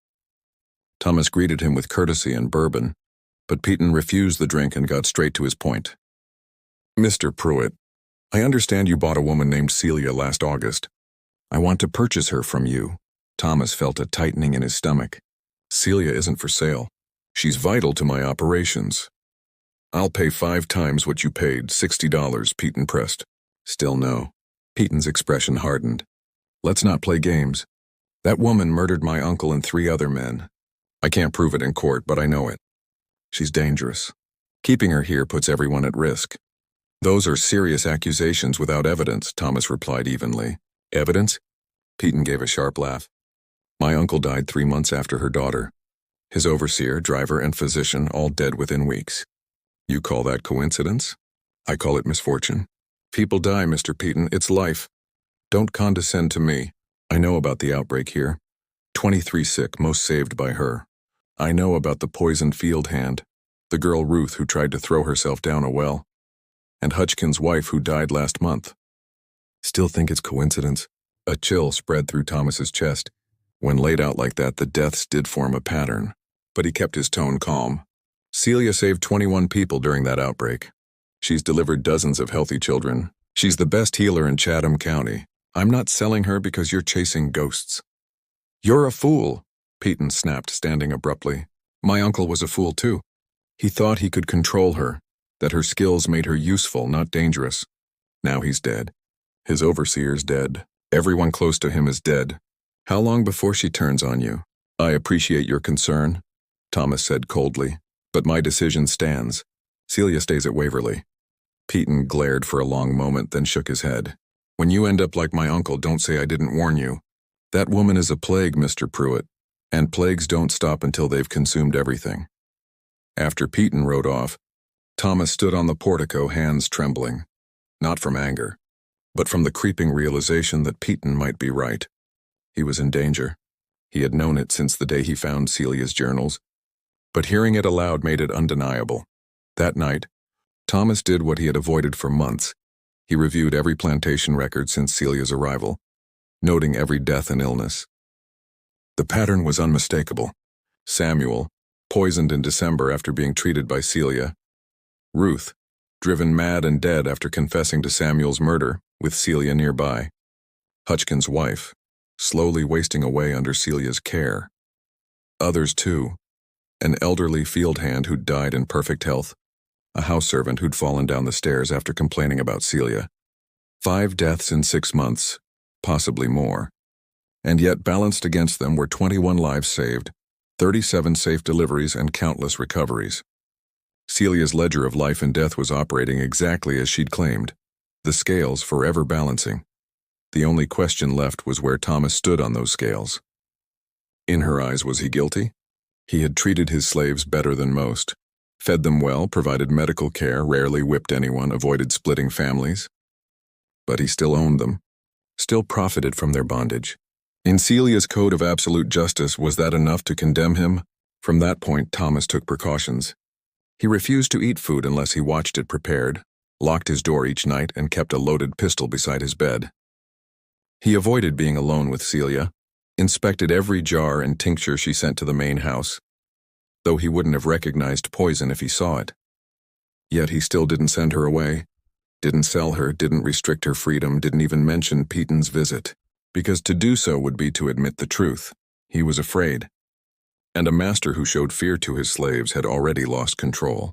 S1: Thomas greeted him with courtesy and bourbon, but Peaton refused the drink and got straight to his point. "Mr. Pruitt, I understand you bought a woman named Celia last August. I want to purchase her from you." Thomas felt a tightening in his stomach. "Celia isn't for sale. She's vital to my operations." "I'll pay 5 times what you paid, $60, Peaton pressed. Still no. Peaton's expression hardened. "Let's not play games. That woman murdered my uncle and 3 other men. I can't prove it in court, but I know it. She's dangerous. Keeping her here puts everyone at risk." "Those are serious accusations without evidence," Thomas replied evenly. "Evidence?" Peaton gave a sharp laugh. "My uncle died 3 months after her daughter. His overseer, driver, and physician all dead within weeks. You call that coincidence? I call it misfortune. People die, Mr. Peaton. It's life. Don't condescend to me. I know about the outbreak here. 23 sick, most saved by her. I know about the poisoned field hand, the girl Ruth who tried to throw herself down a well, and Hutchkin's wife who died last month. Still think it's coincidence?" A chill spread through Thomas's chest. When laid out like that, the deaths did form a pattern, but he kept his tone calm. "Celia saved 21 people during that outbreak. She's delivered dozens of healthy children. She's the best healer in Chatham County. I'm not selling her because you're chasing ghosts." "You're a fool," Peaton snapped, standing abruptly. "My uncle was a fool too. He thought he could control her, that her skills made her useful, not dangerous. Now he's dead. His overseer's dead. Everyone close to him is dead. How long before she turns on you?" "I appreciate your concern," Thomas said coldly, "but my decision stands. Celia stays at Waverly." Peaton glared for a long moment, then shook his head. "When you end up like my uncle, don't say I didn't warn you. That woman is a plague, Mr. Pruitt, and plagues don't stop until they've consumed everything." After Peaton rode off, Thomas stood on the portico, hands trembling, not from anger, but from the creeping realization that Peaton might be right. He was in danger. He had known it since the day he found Celia's journals, but hearing it aloud made it undeniable. That night, Thomas did what he had avoided for months. He reviewed every plantation record since Celia's arrival, noting every death and illness. The pattern was unmistakable. Samuel, poisoned in December after being treated by Celia. Ruth, driven mad and dead after confessing to Samuel's murder, with Celia nearby. Hutchkin's wife, slowly wasting away under Celia's care. Others too. An elderly field hand who'd died in perfect health. A house servant who'd fallen down the stairs after complaining about Celia. 5 deaths in 6 months, possibly more. And yet balanced against them were 21 lives saved, 37 safe deliveries, and countless recoveries. Celia's ledger of life and death was operating exactly as she'd claimed, the scales forever balancing. The only question left was where Thomas stood on those scales. In her eyes, was he guilty? He had treated his slaves better than most, fed them well, provided medical care, rarely whipped anyone, avoided splitting families. But he still owned them, still profited from their bondage. In Celia's code of absolute justice, was that enough to condemn him? From that point, Thomas took precautions. He refused to eat food unless he watched it prepared, locked his door each night, and kept a loaded pistol beside his bed. He avoided being alone with Celia, inspected every jar and tincture she sent to the main house, though he wouldn't have recognized poison if he saw it. Yet he still didn't send her away. Didn't sell her, didn't restrict her freedom, didn't even mention Peyton's visit. Because to do so would be to admit the truth. He was afraid. And a master who showed fear to his slaves had already lost control.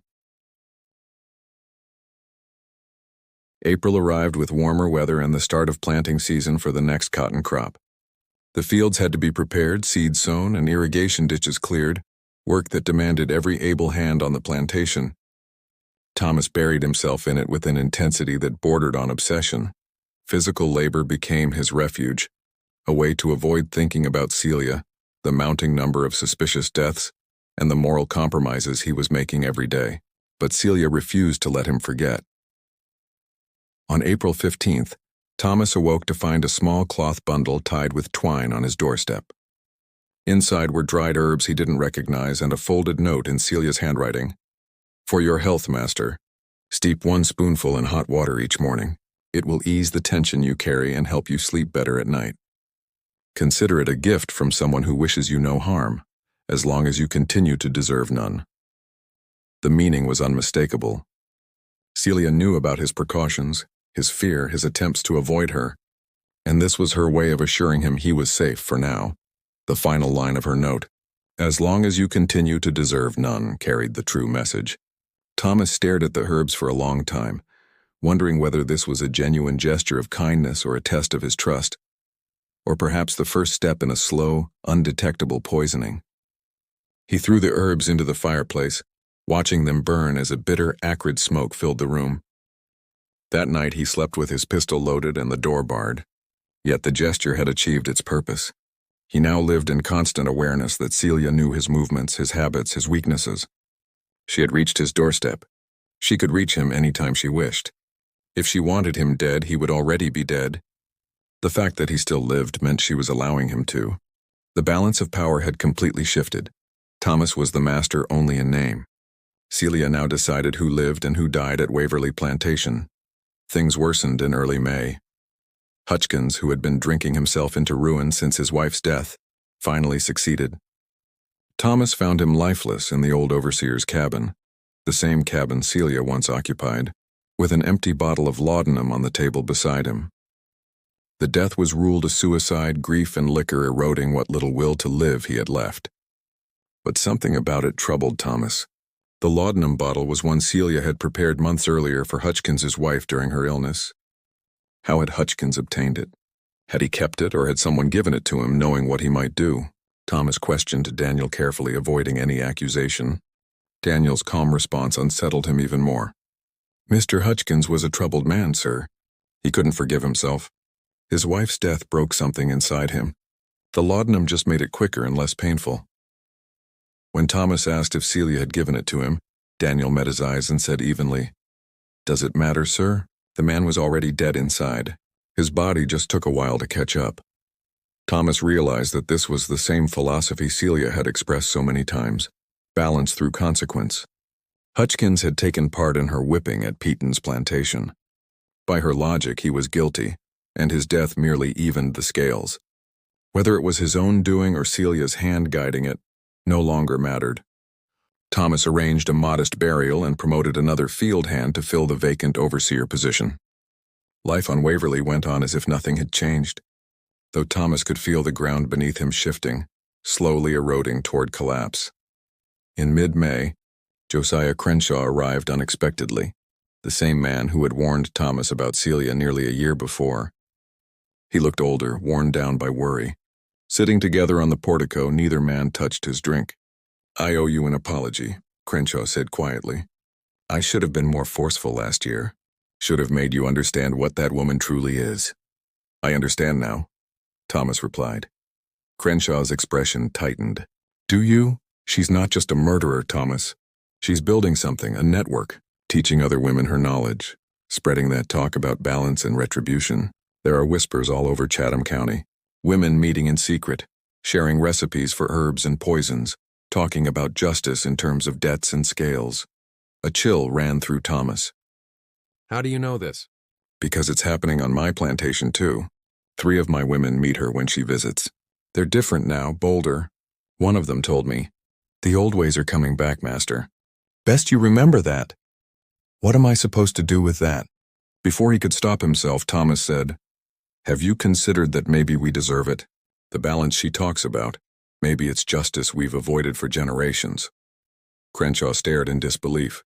S1: April arrived with warmer weather and the start of planting season for the next cotton crop. The fields had to be prepared, seeds sown, and irrigation ditches cleared, work that demanded every able hand on the plantation. Thomas buried himself in it with an intensity that bordered on obsession. Physical labor became his refuge, a way to avoid thinking about Celia, the mounting number of suspicious deaths, and the moral compromises he was making every day. But Celia refused to let him forget. On April 15th, Thomas awoke to find a small cloth bundle tied with twine on his doorstep. Inside were dried herbs he didn't recognize and a folded note in Celia's handwriting. For your health, master. Steep 1 spoonful in hot water each morning. It will ease the tension you carry and help you sleep better at night. Consider it a gift from someone who wishes you no harm, as long as you continue to deserve none. The meaning was unmistakable. Celia knew about his precautions, his fear, his attempts to avoid her, and this was her way of assuring him he was safe for now. The final line of her note, as long as you continue to deserve none, carried the true message. Thomas stared at the herbs for a long time, wondering whether this was a genuine gesture of kindness or a test of his trust, or perhaps the first step in a slow, undetectable poisoning. He threw the herbs into the fireplace, watching them burn as a bitter, acrid smoke filled the room. That night he slept with his pistol loaded and the door barred. Yet the gesture had achieved its purpose. He now lived in constant awareness that Celia knew his movements, his habits, his weaknesses. She had reached his doorstep. She could reach him any time she wished. If she wanted him dead, he would already be dead. The fact that he still lived meant she was allowing him to. The balance of power had completely shifted. Thomas was the master only in name. Celia now decided who lived and who died at Waverly Plantation. Things worsened in early May. Hutchkins, who had been drinking himself into ruin since his wife's death, finally succeeded. Thomas found him lifeless in the old overseer's cabin, the same cabin Celia once occupied, with an empty bottle of laudanum on the table beside him. The death was ruled a suicide, grief and liquor eroding what little will to live he had left. But something about it troubled Thomas. The laudanum bottle was one Celia had prepared months earlier for Hutchkins's wife during her illness. How had Hutchkins obtained it? Had he kept it, or had someone given it to him, knowing what he might do? Thomas questioned Daniel carefully, avoiding any accusation. Daniel's calm response unsettled him even more. Mr. Hutchkins was a troubled man, sir. He couldn't forgive himself. His wife's death broke something inside him. The laudanum just made it quicker and less painful. When Thomas asked if Celia had given it to him, Daniel met his eyes and said evenly, "Does it matter, sir? The man was already dead inside. His body just took a while to catch up." Thomas realized that this was the same philosophy Celia had expressed so many times, balance through consequence. Hutchkins had taken part in her whipping at Peyton's plantation. By her logic, he was guilty, and his death merely evened the scales. Whether it was his own doing or Celia's hand guiding it, no longer mattered. Thomas arranged a modest burial and promoted another field hand to fill the vacant overseer position. Life on Waverly went on as if nothing had changed, though Thomas could feel the ground beneath him shifting, slowly eroding toward collapse. In mid-May, Josiah Crenshaw arrived unexpectedly, the same man who had warned Thomas about Celia nearly a year before. He looked older, worn down by worry. Sitting together on the portico, neither man touched his drink. "I owe you an apology," Crenshaw said quietly. "I should have been more forceful last year. Should have made you understand what that woman truly is." "I understand now," Thomas replied. Crenshaw's expression tightened. "Do you? She's not just a murderer, Thomas. She's building something, a network, teaching other women her knowledge, spreading that talk about balance and retribution. There are whispers all over Chatham County. Women meeting in secret, sharing recipes for herbs and poisons, talking about justice in terms of debts and scales." A chill ran through Thomas. "How do you know this?" "Because it's happening on my plantation too. 3 of my women meet her when she visits. They're different now, bolder. One of them told me, 'The old ways are coming back, master.' Best you remember that." "What am I supposed to do with that?" Before he could stop himself, Thomas said, "Have you considered that maybe we deserve it? The balance she talks about, maybe it's justice we've avoided for generations." Crenshaw stared in disbelief.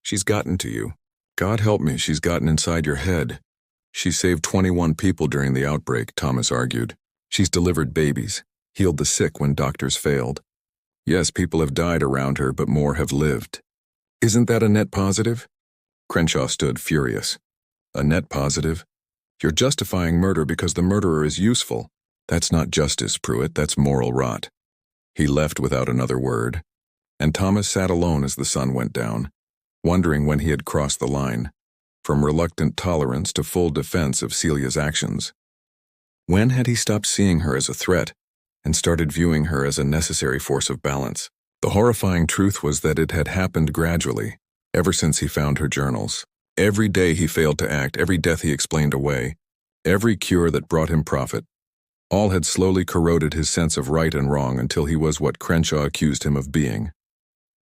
S1: "She's gotten to you. God help me, she's gotten inside your head. She saved 21 people during the outbreak," Thomas argued. "She's delivered babies, healed the sick when doctors failed. Yes, people have died around her, but more have lived. Isn't that a net positive?" Crenshaw stood furious. "A net positive? You're justifying murder because the murderer is useful. That's not justice, Pruitt, that's moral rot." He left without another word, and Thomas sat alone as the sun went down, wondering when he had crossed the line, from reluctant tolerance to full defense of Celia's actions. When had he stopped seeing her as a threat and started viewing her as a necessary force of balance? The horrifying truth was that it had happened gradually, ever since he found her journals. Every day he failed to act, every death he explained away, every cure that brought him profit, all had slowly corroded his sense of right and wrong until he was what Crenshaw accused him of being: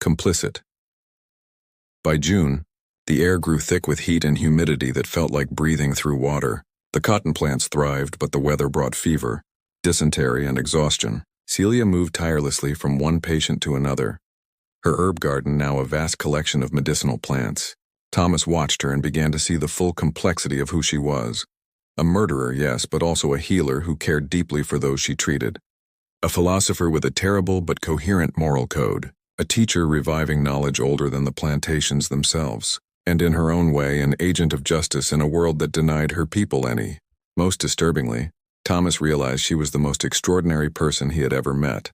S1: complicit. By June, the air grew thick with heat and humidity that felt like breathing through water. The cotton plants thrived, but the weather brought fever, dysentery, and exhaustion. Celia moved tirelessly from one patient to another, her herb garden now a vast collection of medicinal plants. Thomas watched her and began to see the full complexity of who she was. A murderer, yes, but also a healer who cared deeply for those she treated. A philosopher with a terrible but coherent moral code. A teacher reviving knowledge older than the plantations themselves. And in her own way, an agent of justice in a world that denied her people any. Most disturbingly, Thomas realized she was the most extraordinary person he had ever met.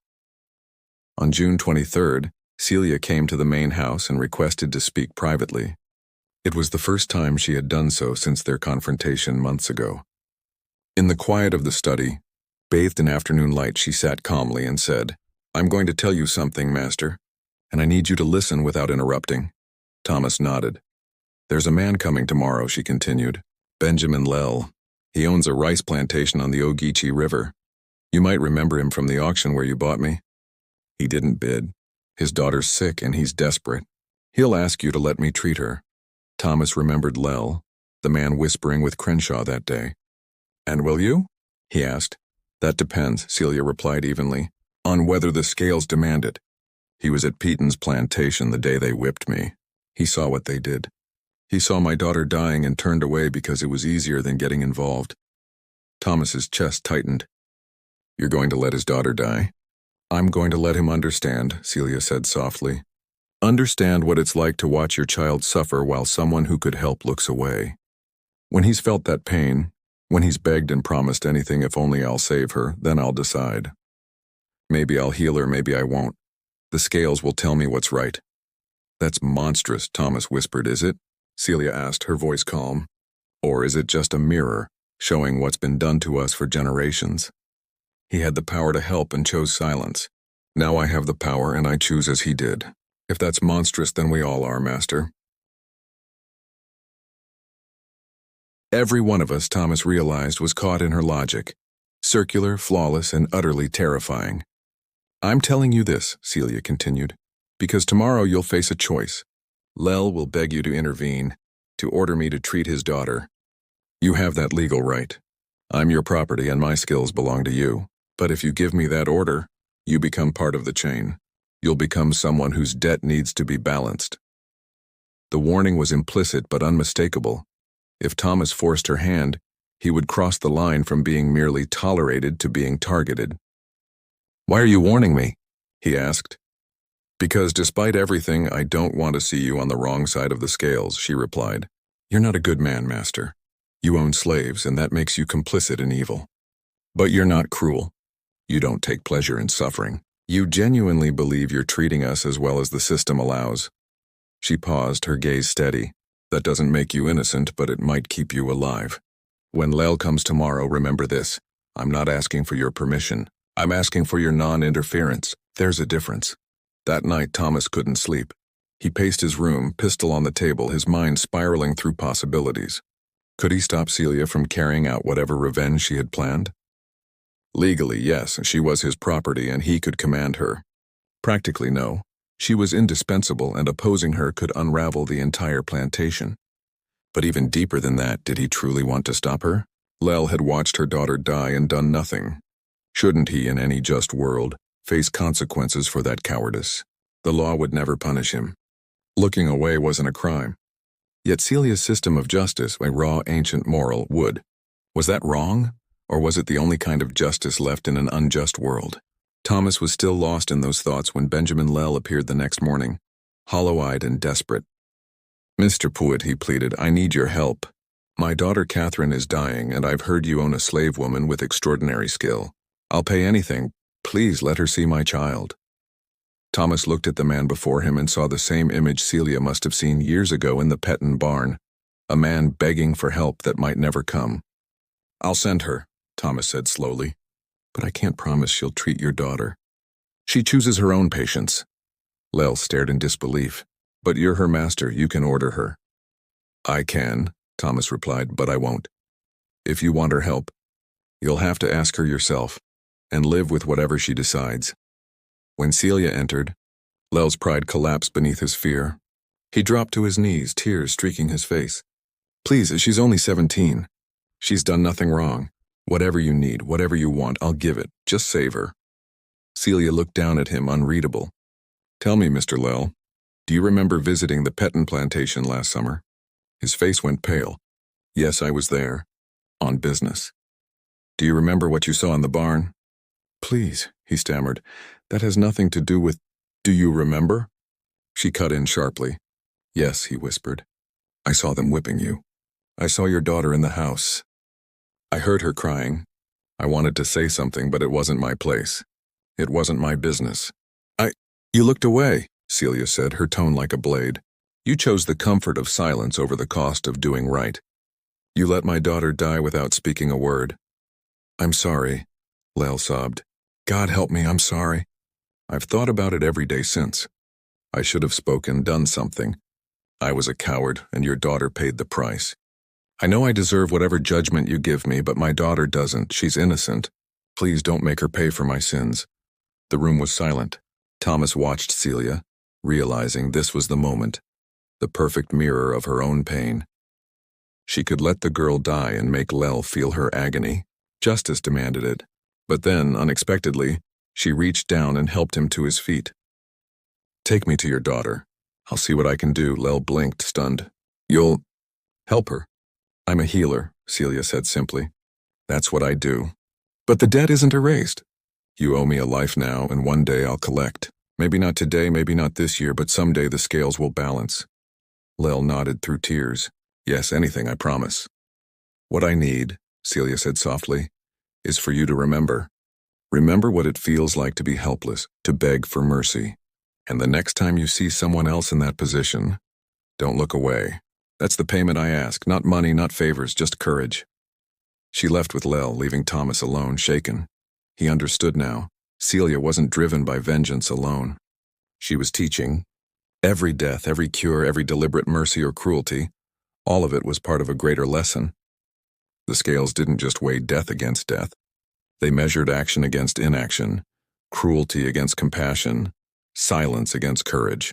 S1: On June 23rd, Celia came to the main house and requested to speak privately. It was the first time she had done so since their confrontation months ago. In the quiet of the study, bathed in afternoon light, she sat calmly and said, "I'm going to tell you something, Master, and I need you to listen without interrupting." Thomas nodded. "There's a man coming tomorrow," she continued. "Benjamin Lell. He owns a rice plantation on the Ogeechee River. You might remember him from the auction where you bought me. He didn't bid. His daughter's sick and he's desperate. He'll ask you to let me treat her." Thomas remembered Lell, the man whispering with Crenshaw that day. "And will you?" he asked. "That depends," Celia replied evenly, "on whether the scales demand it. He was at Peaton's plantation the day they whipped me. He saw what they did. He saw my daughter dying and turned away because it was easier than getting involved." Thomas's chest tightened. "You're going to let his daughter die?" "I'm going to let him understand," Celia said softly. "Understand what it's like to watch your child suffer while someone who could help looks away. When he's felt that pain, when he's begged and promised anything if only I'll save her, then I'll decide. Maybe I'll heal her, maybe I won't. The scales will tell me what's right." "That's monstrous," Thomas whispered. "Is it?" Celia asked, her voice calm. "Or is it just a mirror, showing what's been done to us for generations? He had the power to help and chose silence. Now I have the power and I choose as he did. If that's monstrous, then we all are, Master." Every one of us, Thomas realized, was caught in her logic. Circular, flawless, and utterly terrifying. "I'm telling you this," Celia continued, "because tomorrow you'll face a choice. Lell will beg you to intervene, to order me to treat his daughter. You have that legal right. I'm your property and my skills belong to you. But if you give me that order, you become part of the chain. You'll become someone whose debt needs to be balanced." The warning was implicit but unmistakable. If Thomas forced her hand, he would cross the line from being merely tolerated to being targeted. "Why are you warning me?" he asked. "Because despite everything, I don't want to see you on the wrong side of the scales," she replied. "You're not a good man, Master. You own slaves, and that makes you complicit in evil. But you're not cruel. You don't take pleasure in suffering. You genuinely believe you're treating us as well as the system allows." She paused, her gaze steady. "That doesn't make you innocent, but it might keep you alive. When Lell comes tomorrow, remember this. I'm not asking for your permission. I'm asking for your non-interference. There's a difference." That night, Thomas couldn't sleep. He paced his room, pistol on the table, his mind spiraling through possibilities. Could he stop Celia from carrying out whatever revenge she had planned? Legally, yes, she was his property and he could command her. Practically, no. She was indispensable and opposing her could unravel the entire plantation. But even deeper than that, did he truly want to stop her? Lel had watched her daughter die and done nothing. Shouldn't he, in any just world, face consequences for that cowardice? The law would never punish him. Looking away wasn't a crime. Yet Celia's system of justice, a raw ancient moral, would. Was that wrong? Or was it the only kind of justice left in an unjust world? Thomas was still lost in those thoughts when Benjamin Lel appeared the next morning, hollow-eyed and desperate. "Mr. Pruitt," he pleaded, "I need your help. My daughter Catherine is dying, and I've heard you own a slave woman with extraordinary skill. I'll pay anything. Please let her see my child." Thomas looked at the man before him and saw the same image Celia must have seen years ago in the Petton barn, a man begging for help that might never come. "I'll send her," Thomas said slowly, "but I can't promise she'll treat your daughter. She chooses her own patients." Lel stared in disbelief. "But you're her master, you can order her." "I can," Thomas replied, "but I won't. If you want her help, you'll have to ask her yourself, and live with whatever she decides." When Celia entered, Lel's pride collapsed beneath his fear. He dropped to his knees, tears streaking his face. "Please, she's only 17. She's done nothing wrong. Whatever you need, whatever you want, I'll give it. Just save her." Celia looked down at him, unreadable. "Tell me, Mr. Lel, do you remember visiting the Petton plantation last summer?" His face went pale. "Yes, I was there. On business." "Do you remember what you saw in the barn?" "Please," he stammered, "that has nothing to do with—" "Do you remember?" She cut in sharply. "Yes," he whispered. "I saw them whipping you. I saw your daughter in the house. I heard her crying. I wanted to say something, but it wasn't my place. It wasn't my business. You looked away," Celia said, her tone like a blade. "You chose the comfort of silence over the cost of doing right. You let my daughter die without speaking a word." "I'm sorry," Lel sobbed. "God help me, I'm sorry. I've thought about it every day since. I should have spoken, done something. I was a coward, and your daughter paid the price. I know I deserve whatever judgment you give me, but my daughter doesn't. She's innocent. Please don't make her pay for my sins." The room was silent. Thomas watched Celia, realizing this was the moment, the perfect mirror of her own pain. She could let the girl die and make Lel feel her agony. Justice demanded it. But then, unexpectedly, she reached down and helped him to his feet. "Take me to your daughter. I'll see what I can do." Lel blinked, stunned. "You'll help her?" "I'm a healer," Celia said simply. "That's what I do." "But the debt isn't erased." "You owe me a life now, and one day I'll collect. Maybe not today, maybe not this year, but someday the scales will balance." Lel nodded through tears. "Yes, anything, I promise." "What I need," Celia said softly, "is for you to remember. Remember what it feels like to be helpless, to beg for mercy. And the next time you see someone else in that position, don't look away. That's the payment I ask, not money, not favors, just courage." She left with Lel, leaving Thomas alone, shaken. He understood now. Celia wasn't driven by vengeance alone. She was teaching. Every death, every cure, every deliberate mercy or cruelty, all of it was part of a greater lesson. The scales didn't just weigh death against death. They measured action against inaction, cruelty against compassion, silence against courage.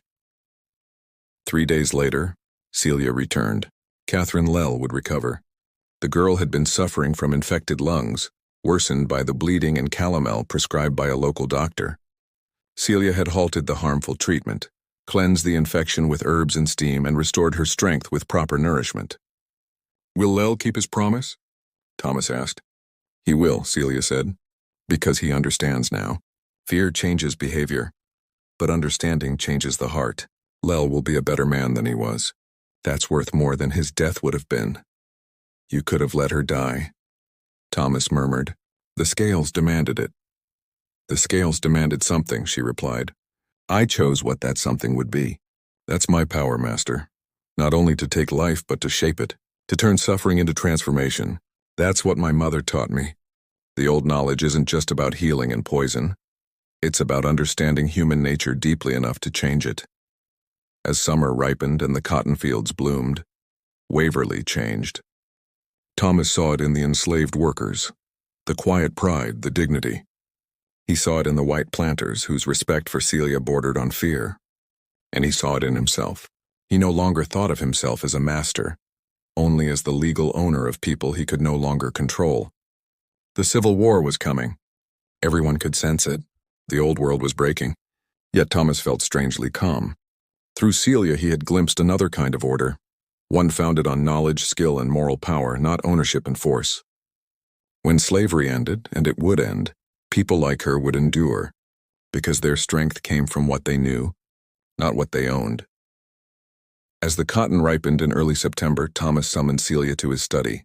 S1: 3 days later, Celia returned. Catherine Lel would recover. The girl had been suffering from infected lungs, worsened by the bleeding and calomel prescribed by a local doctor. Celia had halted the harmful treatment, cleansed the infection with herbs and steam, and restored her strength with proper nourishment. "Will Lel keep his promise?" Thomas asked. "He will," Celia said, "because he understands now. Fear changes behavior, but understanding changes the heart. Lel will be a better man than he was. That's worth more than his death would have been." "You could have let her die," Thomas murmured. "The scales demanded it." "The scales demanded something," she replied. "I chose what that something would be. That's my power, Master. Not only to take life, but to shape it, to turn suffering into transformation. That's what my mother taught me. The old knowledge isn't just about healing and poison. It's about understanding human nature deeply enough to change it." As summer ripened and the cotton fields bloomed, Waverly changed. Thomas saw it in the enslaved workers, the quiet pride, the dignity. He saw it in the white planters whose respect for Celia bordered on fear. And he saw it in himself. He no longer thought of himself as a master. only as the legal owner of people he could no longer control. The Civil War was coming. Everyone could sense it. The old world was breaking. Yet Thomas felt strangely calm. Through Celia he had glimpsed another kind of order, one founded on knowledge, skill, and moral power, not ownership and force. When slavery ended, and it would end, people like her would endure, because their strength came from what they knew, not what they owned. As the cotton ripened in early September, Thomas summoned Celia to his study.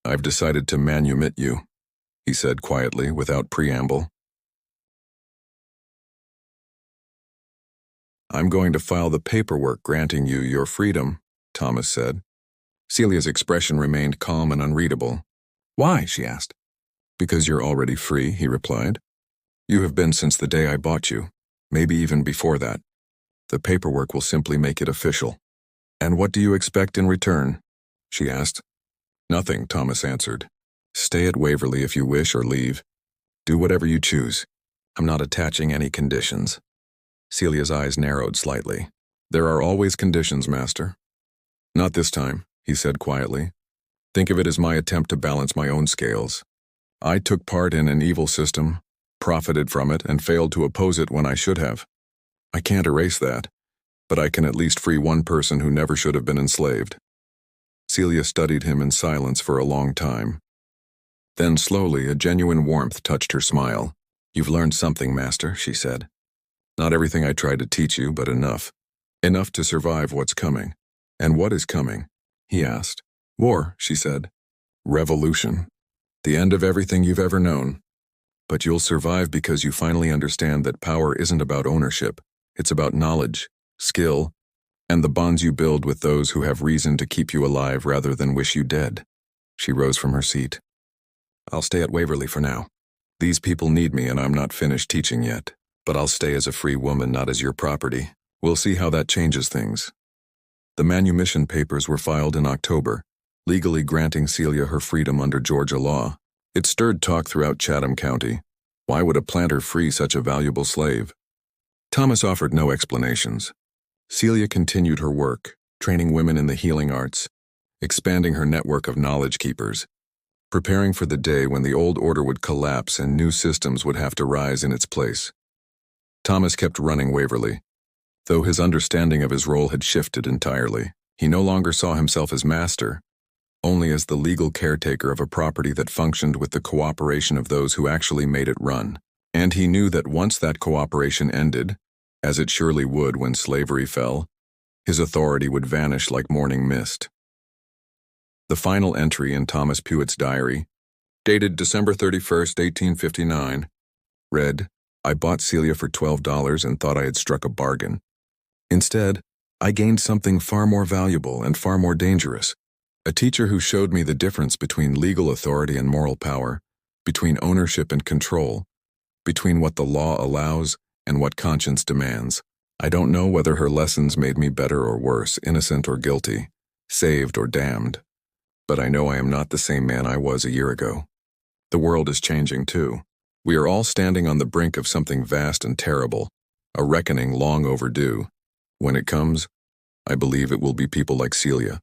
S1: "I've decided to manumit you," he said quietly, without preamble. "I'm going to file the paperwork granting you your freedom," Thomas said. Celia's expression remained calm and unreadable. "Why?" she asked. "Because you're already free," he replied. "You have been since the day I bought you, maybe even before that. The paperwork will simply make it official." "And what do you expect in return?" she asked. "Nothing," Thomas answered. "Stay at Waverly if you wish or leave. Do whatever you choose. I'm not attaching any conditions." Celia's eyes narrowed slightly. "There are always conditions, Master." "Not this time," he said quietly. "Think of it as my attempt to balance my own scales. I took part in an evil system, profited from it, and failed to oppose it when I should have. I can't erase that, but I can at least free one person who never should have been enslaved." Celia studied him in silence for a long time. Then slowly, a genuine warmth touched her smile. "You've learned something, Master," she said. "Not everything I tried to teach you, but enough. Enough to survive what's coming." "And what is coming?" he asked. "War," she said. "Revolution. The end of everything you've ever known. But you'll survive because you finally understand that power isn't about ownership. It's about knowledge, skill, and the bonds you build with those who have reason to keep you alive rather than wish you dead." She rose from her seat. "I'll stay at Waverly for now. These people need me and I'm not finished teaching yet. But I'll stay as a free woman, not as your property. We'll see how that changes things." The manumission papers were filed in October, legally granting Celia her freedom under Georgia law. It stirred talk throughout Chatham County. Why would a planter free such a valuable slave? Thomas offered no explanations. Celia continued her work, training women in the healing arts, expanding her network of knowledge keepers, preparing for the day when the old order would collapse and new systems would have to rise in its place. Thomas kept running Waverly. Though his understanding of his role had shifted entirely, he no longer saw himself as master, only as the legal caretaker of a property that functioned with the cooperation of those who actually made it run. And he knew that once that cooperation ended, as it surely would when slavery fell, his authority would vanish like morning mist. The final entry in Thomas Pewett's diary, dated December 31st, 1859, read, "I bought Celia for $12 and thought I had struck a bargain. Instead, I gained something far more valuable and far more dangerous, a teacher who showed me the difference between legal authority and moral power, between ownership and control, between what the law allows and what conscience demands. I don't know whether her lessons made me better or worse, innocent or guilty, saved or damned, but I know I am not the same man I was a year ago. The world is changing too. We are all standing on the brink of something vast and terrible, a reckoning long overdue. When it comes, I believe it will be people like Celia,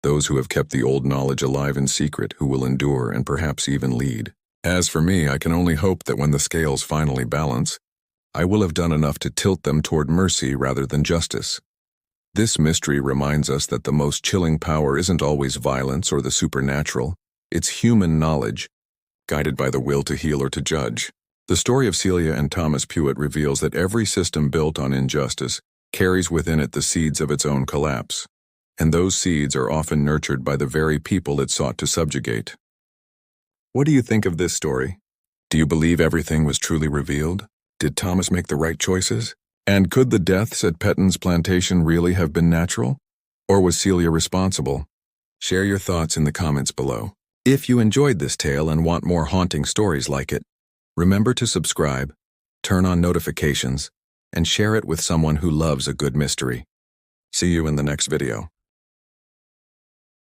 S1: those who have kept the old knowledge alive in secret, who will endure and perhaps even lead. As for me, I can only hope that when the scales finally balance, I will have done enough to tilt them toward mercy rather than justice. This mystery reminds us that the most chilling power isn't always violence or the supernatural. It's human knowledge, guided by the will to heal or to judge. The story of Celia and Thomas Pewett reveals that every system built on injustice carries within it the seeds of its own collapse, and those seeds are often nurtured by the very people it sought to subjugate. What do you think of this story? Do you believe everything was truly revealed? Did Thomas make the right choices? And could the deaths at Petton's plantation really have been natural? Or was Celia responsible? Share your thoughts in the comments below. If you enjoyed this tale and want more haunting stories like it, remember to subscribe, turn on notifications, and share it with someone who loves a good mystery. See you in the next video.